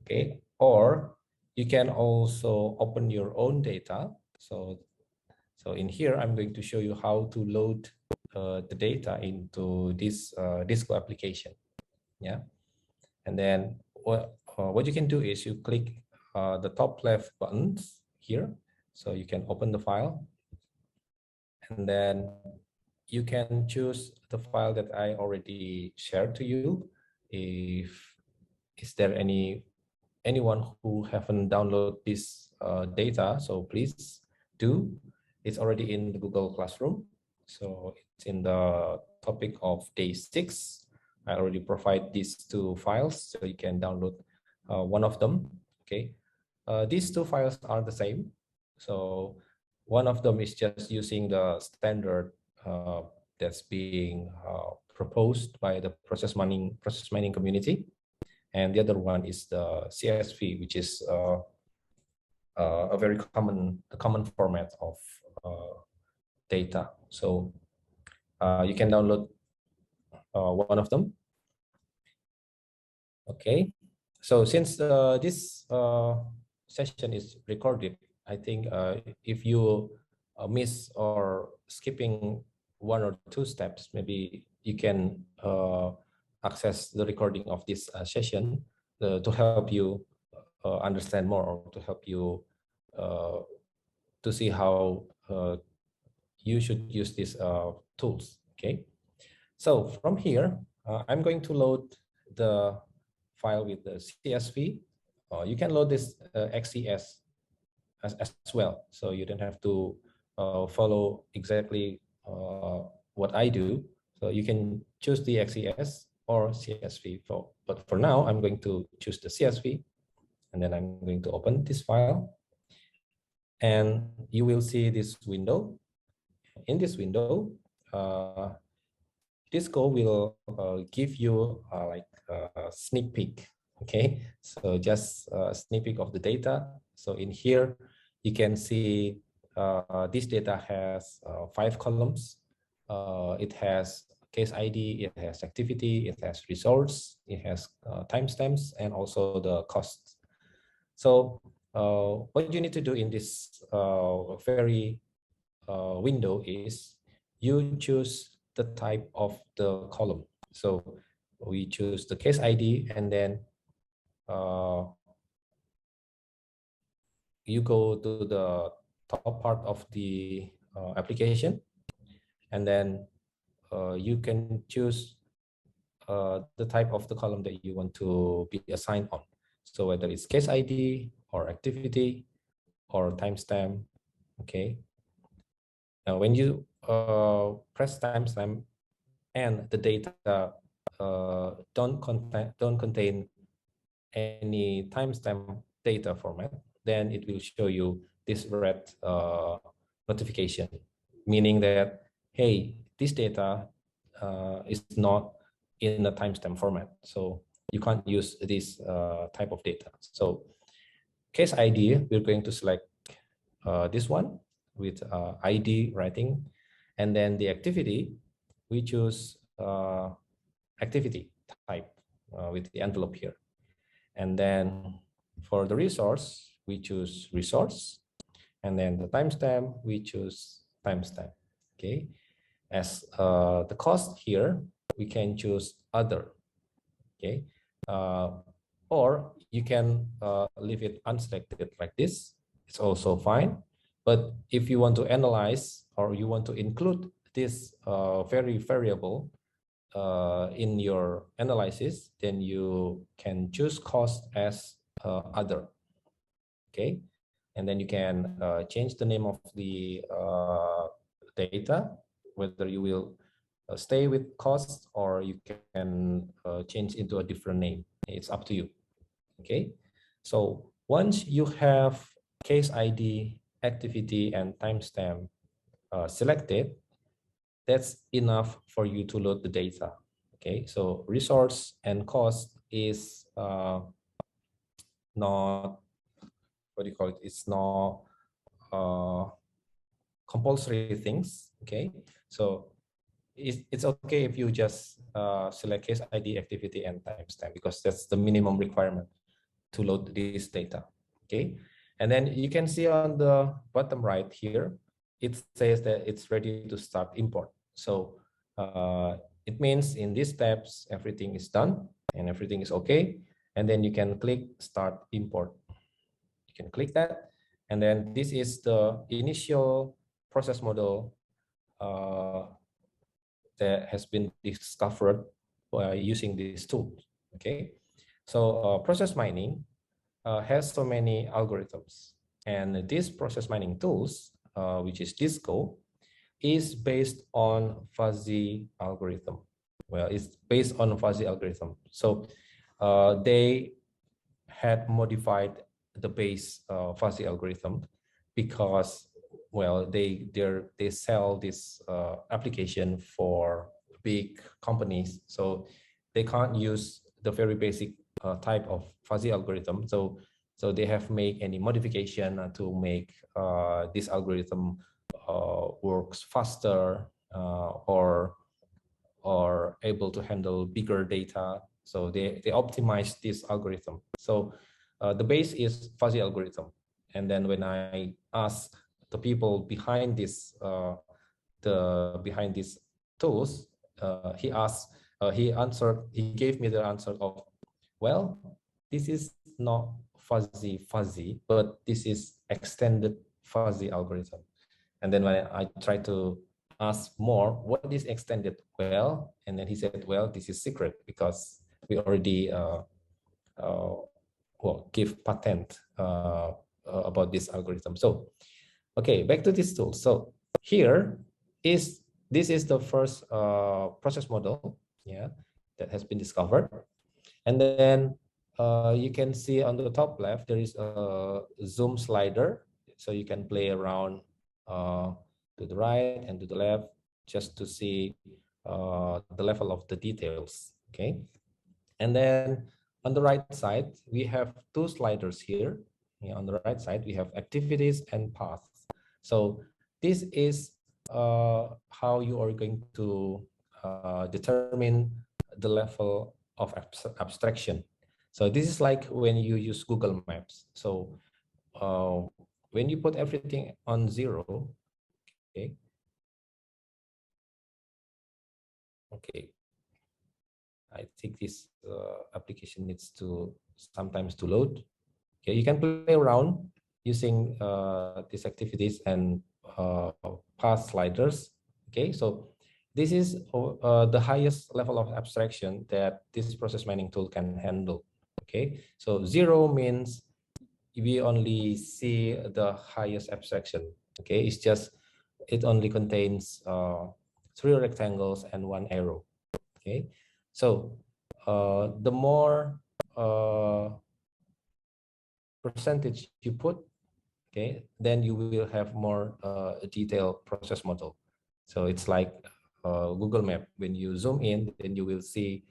Okay, or you can also open your own data. So in here, I'm going to show you how to load the data into this Disco application. Yeah, and then what you can do is you click the top left buttons here, so you can open the file, and then you can choose the file that I already shared to you. If is there anyone who haven't downloaded this data, so please do. It's already in the Google Classroom. So it's in the topic of day 6. I already provide these two files, so you can download one of them. Okay, these two files are the same. So one of them is just using the standard that's being proposed by the process mining community, and the other one is the CSV, which is a very common format of data. So you can download one of them. Okay. So since this session is recorded, I think if you miss or skipping one or two steps, maybe you can access the recording of this session to help you understand more, or to help you to see how you should use these tools. Okay, so from here, I'm going to load the file with the CSV. You can load this XCS as well, so you don't have to follow exactly what I do. So you can choose the XCS or CSV. But for now, I'm going to choose the CSV, and then I'm going to open this file, and you will see this window. In this window, Disco will give you like a sneak peek. Okay, so just a sneak peek of the data. So in here, you can see this data has 5 columns. It has case ID, it has activity, it has resource, it has timestamps, and also the costs. So what you need to do in this very window is you choose the type of the column. So we choose the case ID, and then you go to the top part of the application, and then you can choose the type of the column that you want to be assigned on. So whether it's case ID or activity or timestamp. Okay. Now when you press timestamp and the data don't contain any timestamp data format, then it will show you this red notification, meaning that, hey, this data is not in a timestamp format, so you can't use this type of data. So case ID, we're going to select this one with ID writing, and then the activity, we choose activity type with the envelope here. And then for the resource, we choose resource. And then the timestamp, we choose timestamp. Okay. As the cost here, we can choose other. Okay. Or you can leave it unselected like this. It's also fine. But if you want to analyze, or you want to include this very variable, in your analysis, then you can choose cost as other. Okay, and then you can change the name of the data, whether you will stay with cost or you can change into a different name. It's up to you. Okay, so once you have case ID, activity, and timestamp selected, that's enough for you to load the data. Okay, so resource and cost is not, what do you call it? It's not compulsory things. Okay, so it's okay if you just select case ID, activity, and timestamp, because that's the minimum requirement to load this data. Okay, and then you can see on the bottom right here, it says that it's ready to start import. So it means in these steps, everything is done and everything is okay. And then you can click start import. You can click that. And then this is the initial process model that has been discovered by using this tool. Okay, so process mining has so many algorithms, and these process mining tools, which is Disco, is based on fuzzy algorithm. Well, it's based on fuzzy algorithm. So they had modified the base fuzzy algorithm because, well, they sell this application for big companies, so they can't use the very basic type of fuzzy algorithm. So they have made any modification to make this algorithm works faster, or able to handle bigger data. So they optimize this algorithm. So the base is fuzzy algorithm. And then when I ask the people behind this, behind these tools, he gave me the answer of, well, this is not fuzzy, but this is extended fuzzy algorithm. And then when I try to ask more, what is extended? Well, and then he said, well, this is secret because we already give patent about this algorithm. So, okay, back to this tool. So here this is the first process model, yeah, that has been discovered. And then you can see on the top left, there is a zoom slider. So you can play around to the right and to the left just to see the level of the details, okay? And then on the right side, we have two sliders here. Yeah, on the right side, we have activities and paths. So this is how you are going to determine the level of abstraction. So this is like when you use Google Maps. So when you put everything on 0, okay, okay, I think this application needs to sometimes to load. Okay, you can play around using these activities and path sliders. Okay, so this is the highest level of abstraction that this process mining tool can handle. Okay, so 0 means we only see the highest abstraction. Okay, it's just, it only contains 3 rectangles and 1 arrow. Okay, so the more percentage you put, okay, then you will have more detailed process model. So it's like Google Map. When you zoom in, then you will see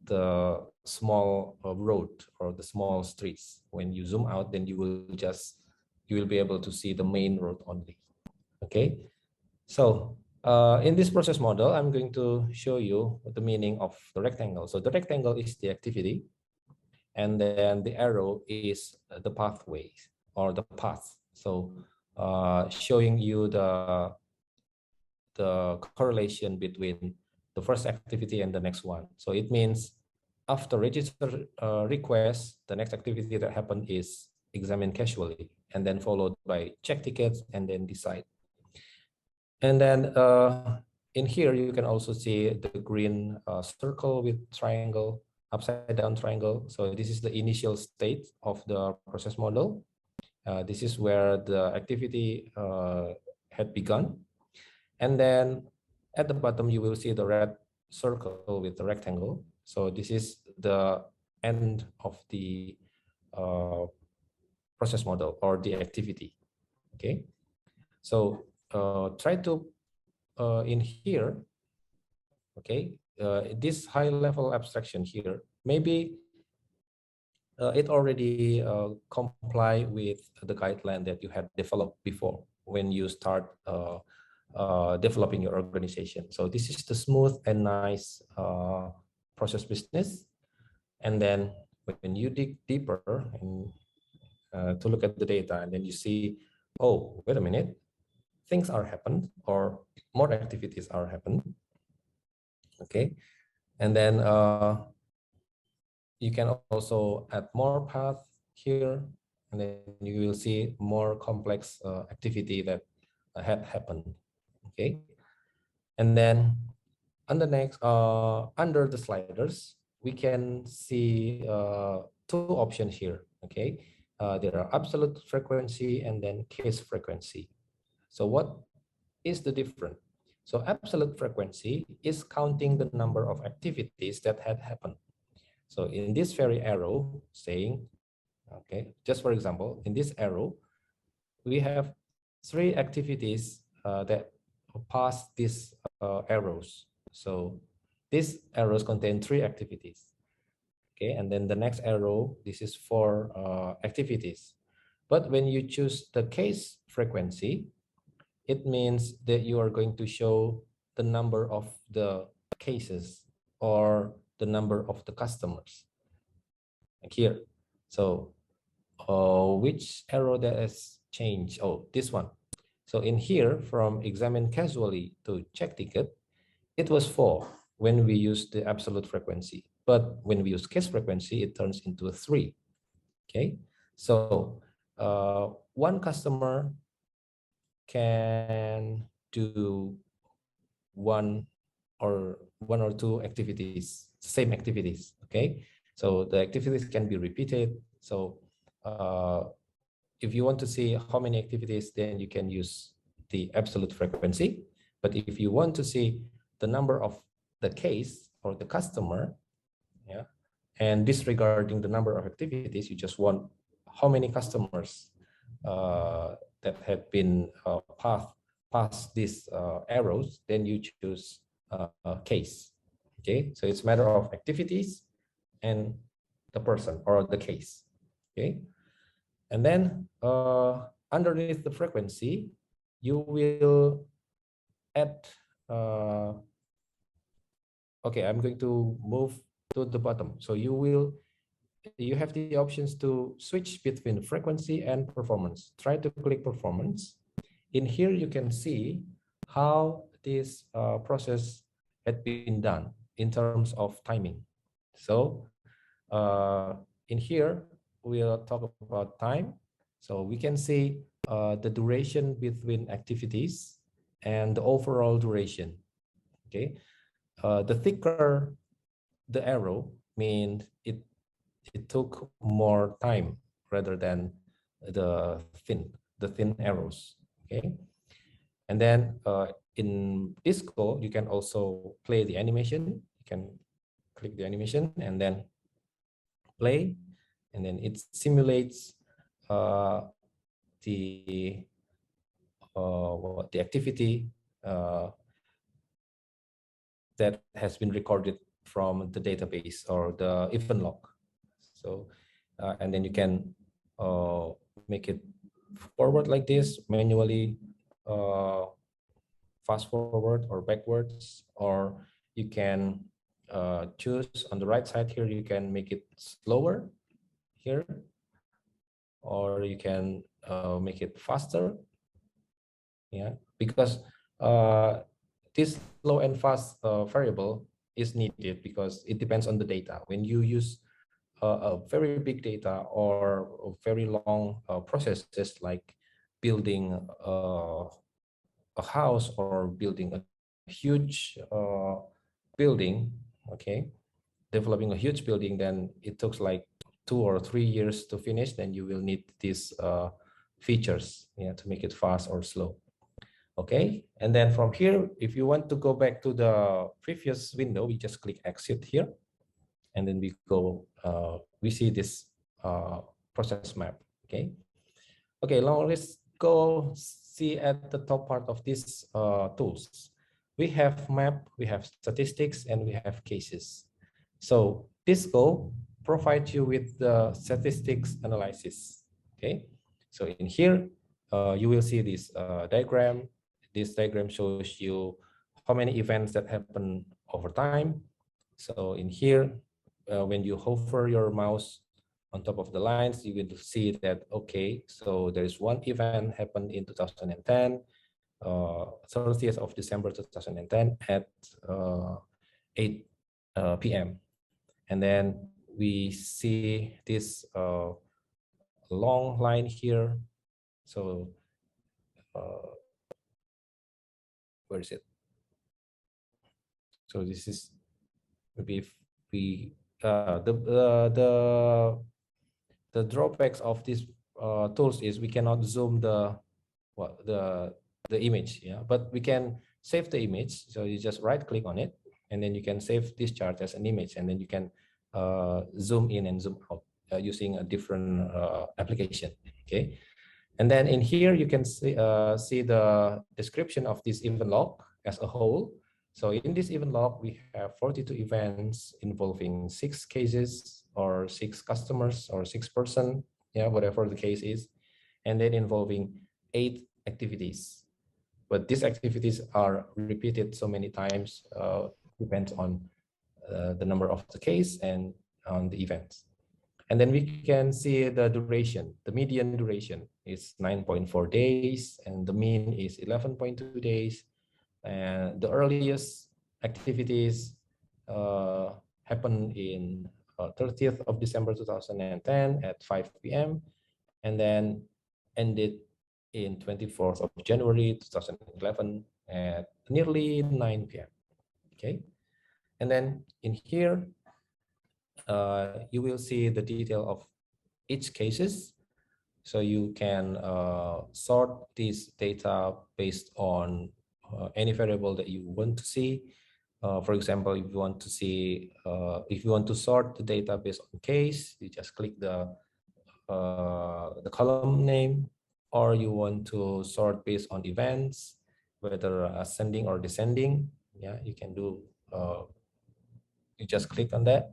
the small road or the small streets. When you zoom out, then you will be able to see the main road only. Okay, so in this process model, I'm going to show you the meaning of the rectangle. So the rectangle is the activity, and then the arrow is the pathway or the path. So showing you the correlation between the first activity and the next one. So it means after register request, the next activity that happened is examine casually, and then followed by check tickets and then decide. And then in here, you can also see the green circle with triangle, upside down triangle. So this is the initial state of the process model. This is where the activity had begun. And then at the bottom, you will see the red circle with the rectangle. So this is the end of the process model or the activity. Okay. So try to in here, okay, this high level abstraction here, maybe it already comply with the guideline that you had developed before when you start developing your organization. So this is the smooth and nice process business. And then when you dig deeper and to look at the data, and then you see, oh, wait a minute, things are happened or more activities are happened. Okay, and then you can also add more path here, and then you will see more complex activity that had happened. Okay, and then on the next under the sliders, we can see two options here. Okay, there are absolute frequency and then case frequency. So what is the difference? So absolute frequency is counting the number of activities that had happened. So in this very arrow saying, okay, just for example, in this arrow, we have 3 activities that pass these arrows. So these arrows contain 3 activities. Okay, and then the next arrow, this is 4 activities. But when you choose the case frequency, it means that you are going to show the number of the cases or the number of the customers. Like here. So which arrow that has changed? Oh, this one. So in here, from examine casually to check ticket, it was 4 when we use the absolute frequency. But when we use case frequency, it turns into a 3. Okay. So one customer can do one or 2 activities, same activities. Okay. So the activities can be repeated. So if you want to see how many activities, then you can use the absolute frequency. But if you want to see the number of the case or the customer, yeah, and disregarding the number of activities, you just want how many customers that have been past these arrows, then you choose case. Okay, so it's a matter of activities and the person or the case. Okay, and then underneath the frequency, you will add. Okay, I'm going to move to the bottom. So you have the options to switch between frequency and performance. Try to click performance. In here, you can see how this process had been done in terms of timing. So in here, we'll talk about time. So we can see the duration between activities and the overall duration. Okay, the thicker the arrow means it took more time rather than the thin arrows. Okay, and then in Disco, you can also play the animation. You can click the animation and then play, and then it simulates the activity that has been recorded from the database or the event log. So and then you can make it forward like this manually, fast forward or backwards, or you can choose on the right side here, you can make it slower here, or you can make it faster. Yeah, because this slow and fast variable is needed because it depends on the data. When you use a very big data or very long processes like building a house or building a huge building, okay, developing a huge building, then it took like 2 or 3 years to finish. Then you will need these features, yeah, to make it fast or slow. Okay, and then from here, if you want to go back to the previous window, we just click exit here, and then we go, we see this process map. Okay, okay, now let's go see at the top part of these tools. We have map, we have statistics, and we have cases. So this go provides you with the statistics analysis. Okay, so in here, you will see this diagram. This diagram shows you how many events that happen over time. So in here, when you hover your mouse on top of the lines, you will see that, okay, so there is one event happened in 2010, 30th of December 2010 at 8 p.m. And then we see this long line here. So where is it? So this is maybe if we the drawbacks of these tools is we cannot zoom the image, yeah, but we can save the image. So you just right click on it, and then you can save this chart as an image, and then you can zoom in and zoom out using a different application. Okay, and then in here you can see the description of this event log as a whole. So in this event log, we have 42 events involving 6 cases or 6 customers or 6 person, yeah, whatever the case is, and then involving 8 activities. But these activities are repeated so many times, depends on the number of the case and on the events. And then we can see the duration. The median duration is 9.4 days, and the mean is 11.2 days. And the earliest activities happened in 30th of December 2010 at 5 p.m. and then ended in 24th of January 2011 at nearly 9 p.m. Okay, and then in here you will see the detail of each cases. So you can sort this data based on any variable that you want to see. For example, if you want to see, if you want to sort the data based on case, you just click the column name, or you want to sort based on events, whether ascending or descending. Yeah, you can do. You just click on that.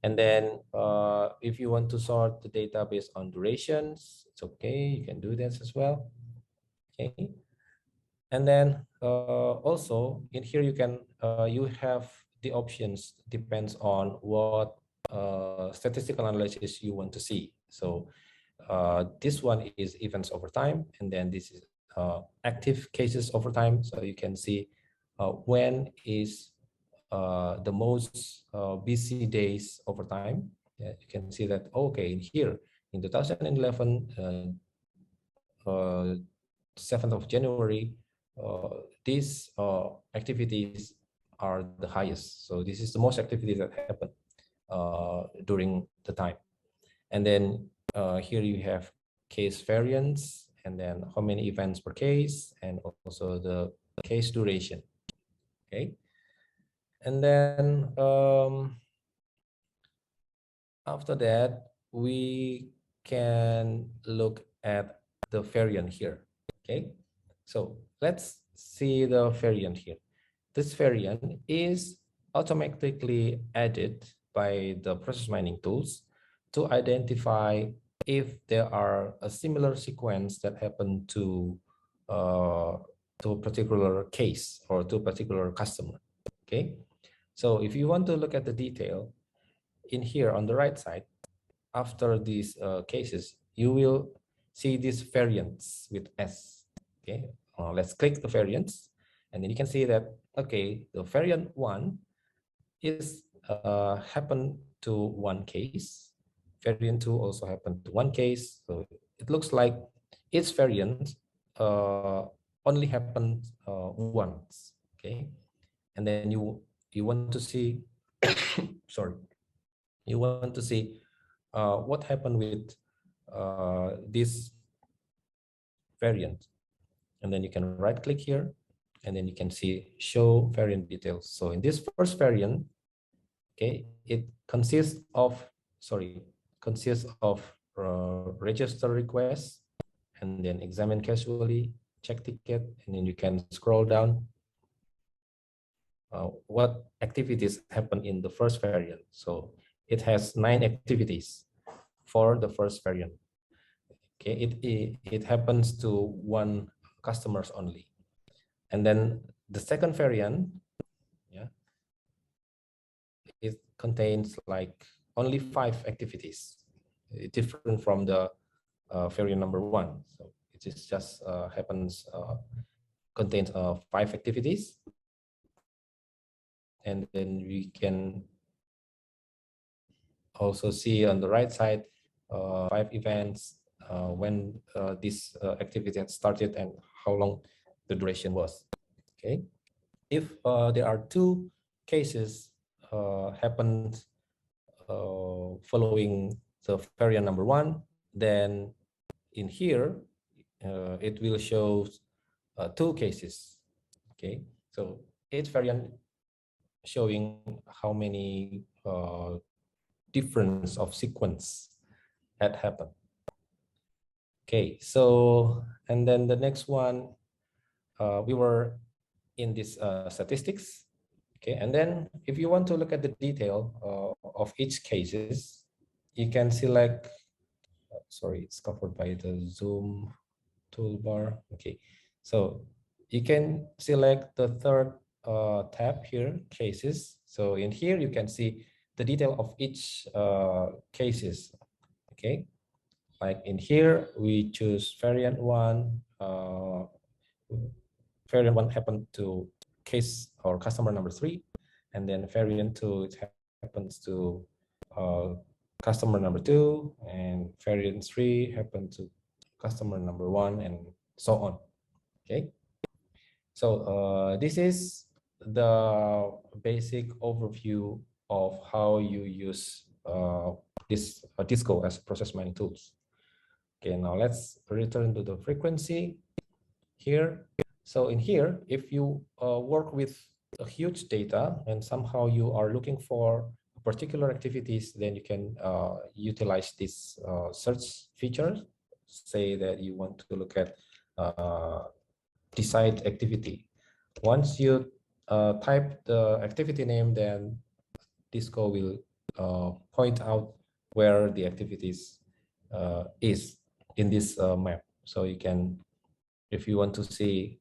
And then if you want to sort the data based on durations, it's okay. You can do this as well. Okay. And then also in here you can you have the options depends on what statistical analysis you want to see. So this one is events over time, and then this is active cases over time. So you can see when is the most busy days over time. Yeah, you can see that, okay, in here in 2011, 7th of January, these activities are the highest. So this is the most activities that happen during the time. And then here you have case variance, and then how many events per case, and also the case duration. Okay. And then after that, we can look at the variant here. Okay, so let's see the variant here. This variant is automatically added by the process mining tools to identify if there are a similar sequence that happen to a particular case or to a particular customer. Okay, so if you want to look at the detail in here on the right side, after these cases, you will see these variants with S. Okay, let's click the variants, and then you can see that, okay, the variant 1 is happened to one case. Variant 2 also happened to one case. So it looks like each variant only happened once. Okay, and then you want to see sorry, you want to see what happened with this variant, and then you can right click here, and then you can see show variant details. So in this first variant, okay, it consists of register request, and then examine casually, check ticket, and then you can scroll down what activities happen in the first variant. So it has 9 activities for the first variant. Okay, it happens to one customers only. And then the second variant, yeah, it contains like only 5 activities, different from the variant number 1. So it is just contains 5 activities, and then we can also see on the right side 5 events, when this activity had started and how long the duration was. Okay, if there are 2 cases happened following the variant number 1, then in here it will show 2 cases. Okay, so each variant showing how many difference of sequence had happened. Okay, so and then the next one, we were in this statistics. Okay, and then if you want to look at the detail of each cases, you can select. Sorry, it's covered by the Zoom toolbar. Okay, so you can select the third tab here, cases. So in here you can see the detail of each cases. Okay, like in here we choose variant 1. Variant 1 happened to case or customer number 3, and then variant 2 it happens to customer number 2, and variant 3 happened to customer number 1, and so on. Okay, so this is the basic overview of how you use this Disco as process mining tools. Okay, now let's return to the frequency here. So in here, if you work with a huge data and somehow you are looking for particular activities, then you can utilize this search feature. Say that you want to look at decide activity. Once you type the activity name, then Disco will point out where the activities is in this map. So you can, if you want to see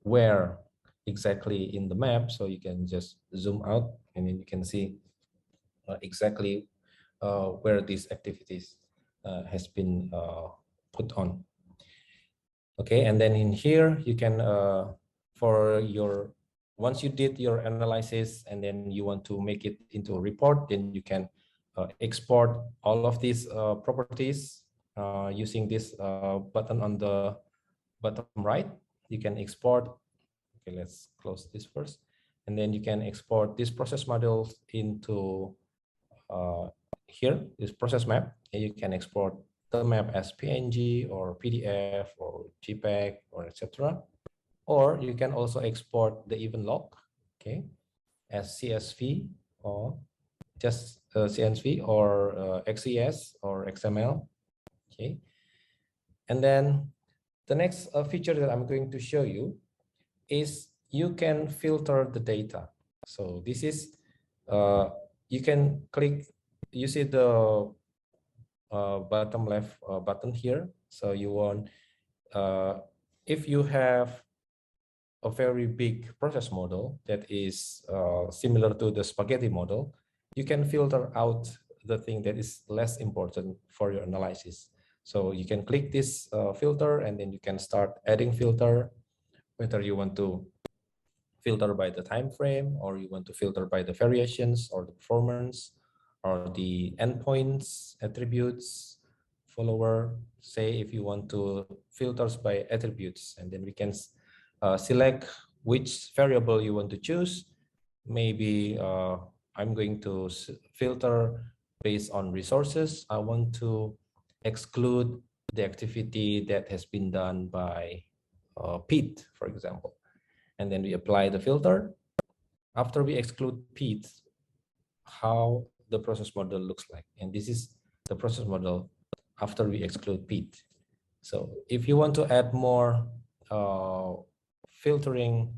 where exactly in the map, so you can just zoom out, and then you can see exactly where these activities has been put on. Okay, and then in here you can for your, once you did your analysis and then you want to make it into a report, then you can export all of these properties using this button on the bottom right. You can export. Okay, let's close this first, and then you can export this process models into here, this process map, and you can export the map as PNG or PDF or JPEG or etc. Or you can also export the event log, okay, as CSV or just CSV or XES or XML, okay. And then the next feature that I'm going to show you is you can filter the data. So this is, you can click, you see the bottom left button here. So you want, if you have a very big process model that is similar to the spaghetti model, you can filter out the thing that is less important for your analysis. So you can click this filter, and then you can start adding filter, whether you want to filter by the time frame, or you want to filter by the variations or the performance or the endpoints, attributes, follower. Say if you want to filters by attributes, and then we can select which variable you want to choose. Maybe I'm going to filter based on resources. I want to exclude the activity that has been done by Pete, for example. And then we apply the filter. After we exclude Pete, how the process model looks like. And this is the process model after we exclude Pete. So if you want to add more filtering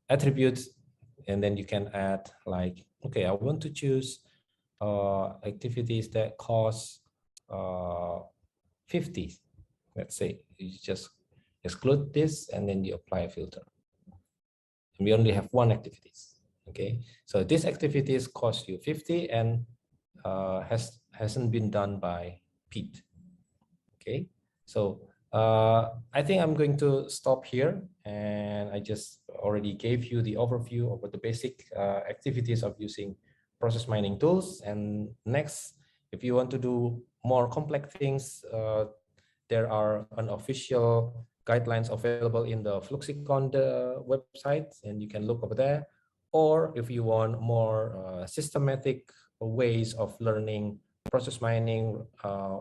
attributes, and then you can add like, okay, I want to choose activities that cost 50. Let's say you just exclude this and then you apply a filter. And we only have one activities. Okay, so this activities cost you 50 and hasn't been done by Pete. Okay, so I think I'm going to stop here, and I just already gave you the overview of what the basic activities of using process mining tools. And next, if you want to do more complex things, there are unofficial guidelines available in the Fluxicon website, and you can look over there. Or if you want more systematic ways of learning process mining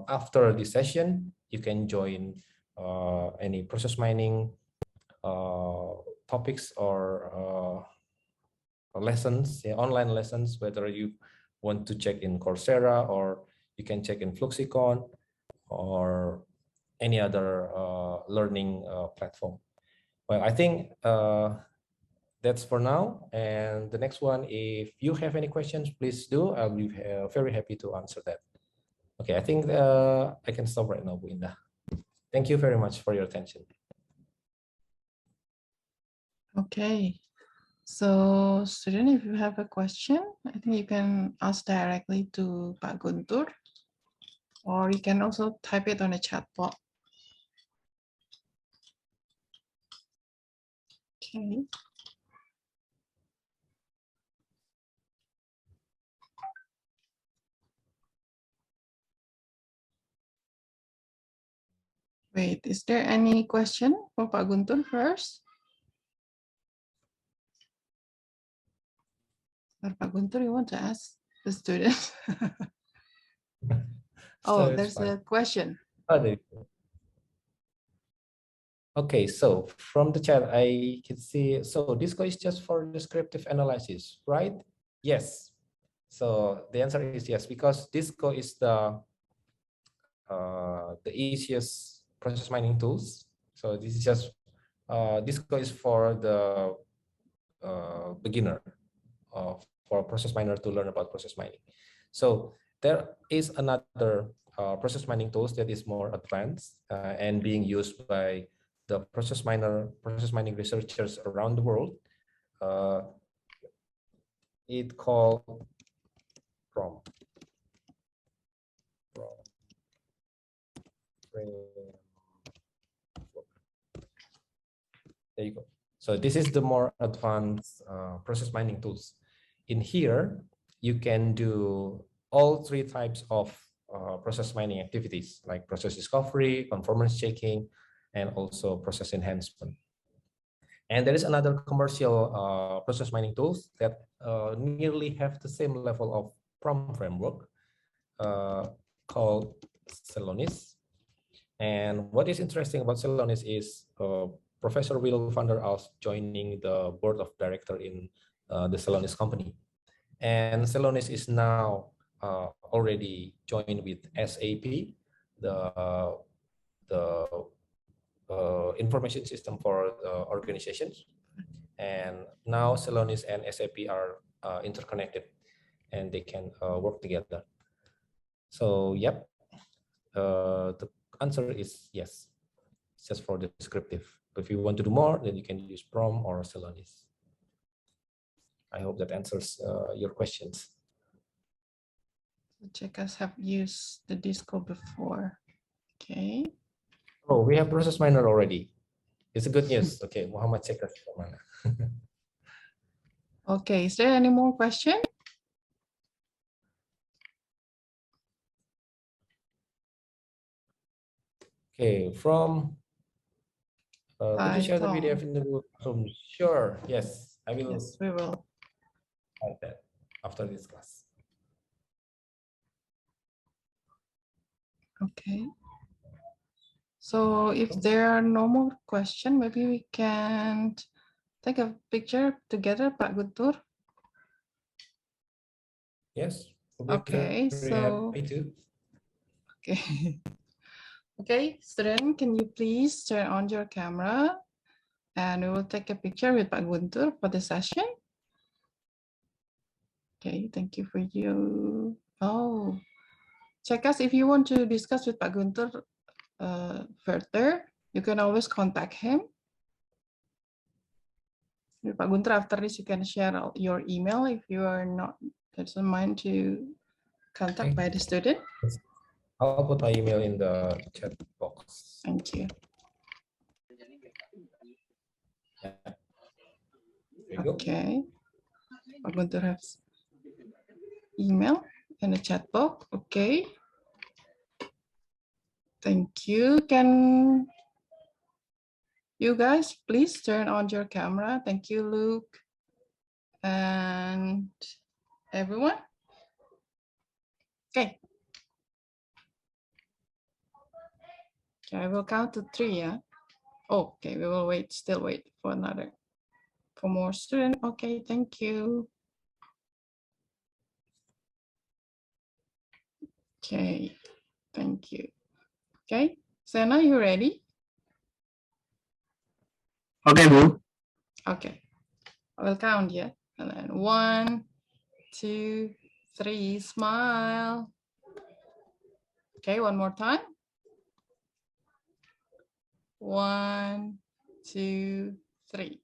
after this session, you can join any process mining topics or lessons, online lessons, whether you want to check in Coursera or you can check in Fluxicon or any other learning platform. Well, I think that's for now. And the next one, if you have any questions, please do. I'll be very happy to answer that. Okay, I think I can stop right now, Bu Indah. Thank you very much for your attention.
Okay, so student, if you have a question, I think you can ask directly to Pak Guntur, or you can also type it on the chat box. Okay. Wait, is there any question for Pak Guntur first? Or Pak Guntur, you want to ask the student? Oh, there's a question.
Okay, so from the chat, I can see, so Disco is just for descriptive analysis, right? Yes. So the answer is yes, because Disco is the easiest process mining tools. So this is just, Disco is for the beginner, for a process miner to learn about process mining. So there is another process mining tools that is more advanced and being used by the process mining researchers around the world. It called PROM. There you go. So this is the more advanced process mining tools. In here, you can do all three types of process mining activities, like process discovery, conformance checking, and also process enhancement. And there is another commercial process mining tools that nearly have the same level of PROM framework called Celonis. And what is interesting about Celonis is Professor Will van der Aalst joining the board of director in the Celonis company. And Celonis is now already joined with SAP, the information system for organizations. And now Celonis and SAP are interconnected and they can work together. So, yep, the answer is yes. It's just for the descriptive. But if you want to do more, then you can use PROM or Celonis. I hope that answers your questions.
Checkers have used the Disco before. Okay.
Oh, we have process miner already. It's a good news. Okay, Muhammad Checkers.
Okay, is there any more question?
Okay, from Could you share the
Python.
PDF in the room? Sure. Yes, I will
Yes, we will.
type that after this class.
Okay. So if there are no more questions, maybe we can take a picture together, Pak Guntur.
Yes. We'll be
Okay,
very
so
happy to.
okay. Okay, student, can you please turn on your camera and we will take a picture with Pak Guntur for the session. Okay, thank you for you. Oh, check us if you want to discuss with Pak Guntur further. You can always contact him. With Pak Guntur, after this, you can share your email if you are not doesn't mind to contact by the student.
I'll put my email in the chat box.
Thank you.
Yeah. There you
Okay. Pak Guntur has email in the chat box. Okay. Thank you. Can you guys please turn on your camera? Thank you, Luke. And everyone. Okay. Okay, I will count to 3, yeah? Oh, okay, we will still wait for more students. Okay, thank you. Okay, thank you. Okay, Sena, you ready?
Okay, Bu.
Okay, I will count, yeah? And then 1, 2, 3, smile. Okay, one more time. 1, 2, 3.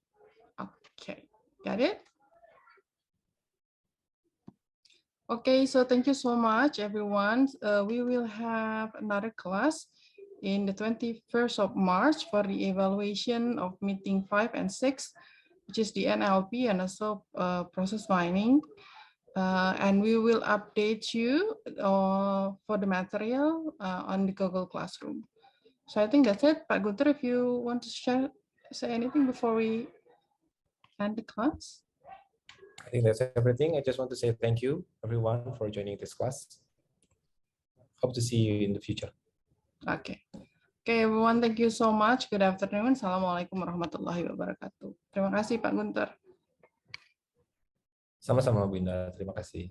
Okay, got it? Okay, so thank you so much, everyone. We will have another class in the 21st of March for the evaluation of meeting 5 and 6, which is the NLP and also process mining. And we will update you for the material on the Google Classroom. So I think that's it. Pak Guntur, if you want to say anything before we end the class.
I think that's everything. I just want to say thank you, everyone, for joining this class. Hope to see you in the future.
Okay. Okay, everyone, thank you so much. Good afternoon. Assalamualaikum warahmatullahi wabarakatuh. Terima kasih, Pak Guntur.
Sama-sama, Bu Indah. Terima kasih.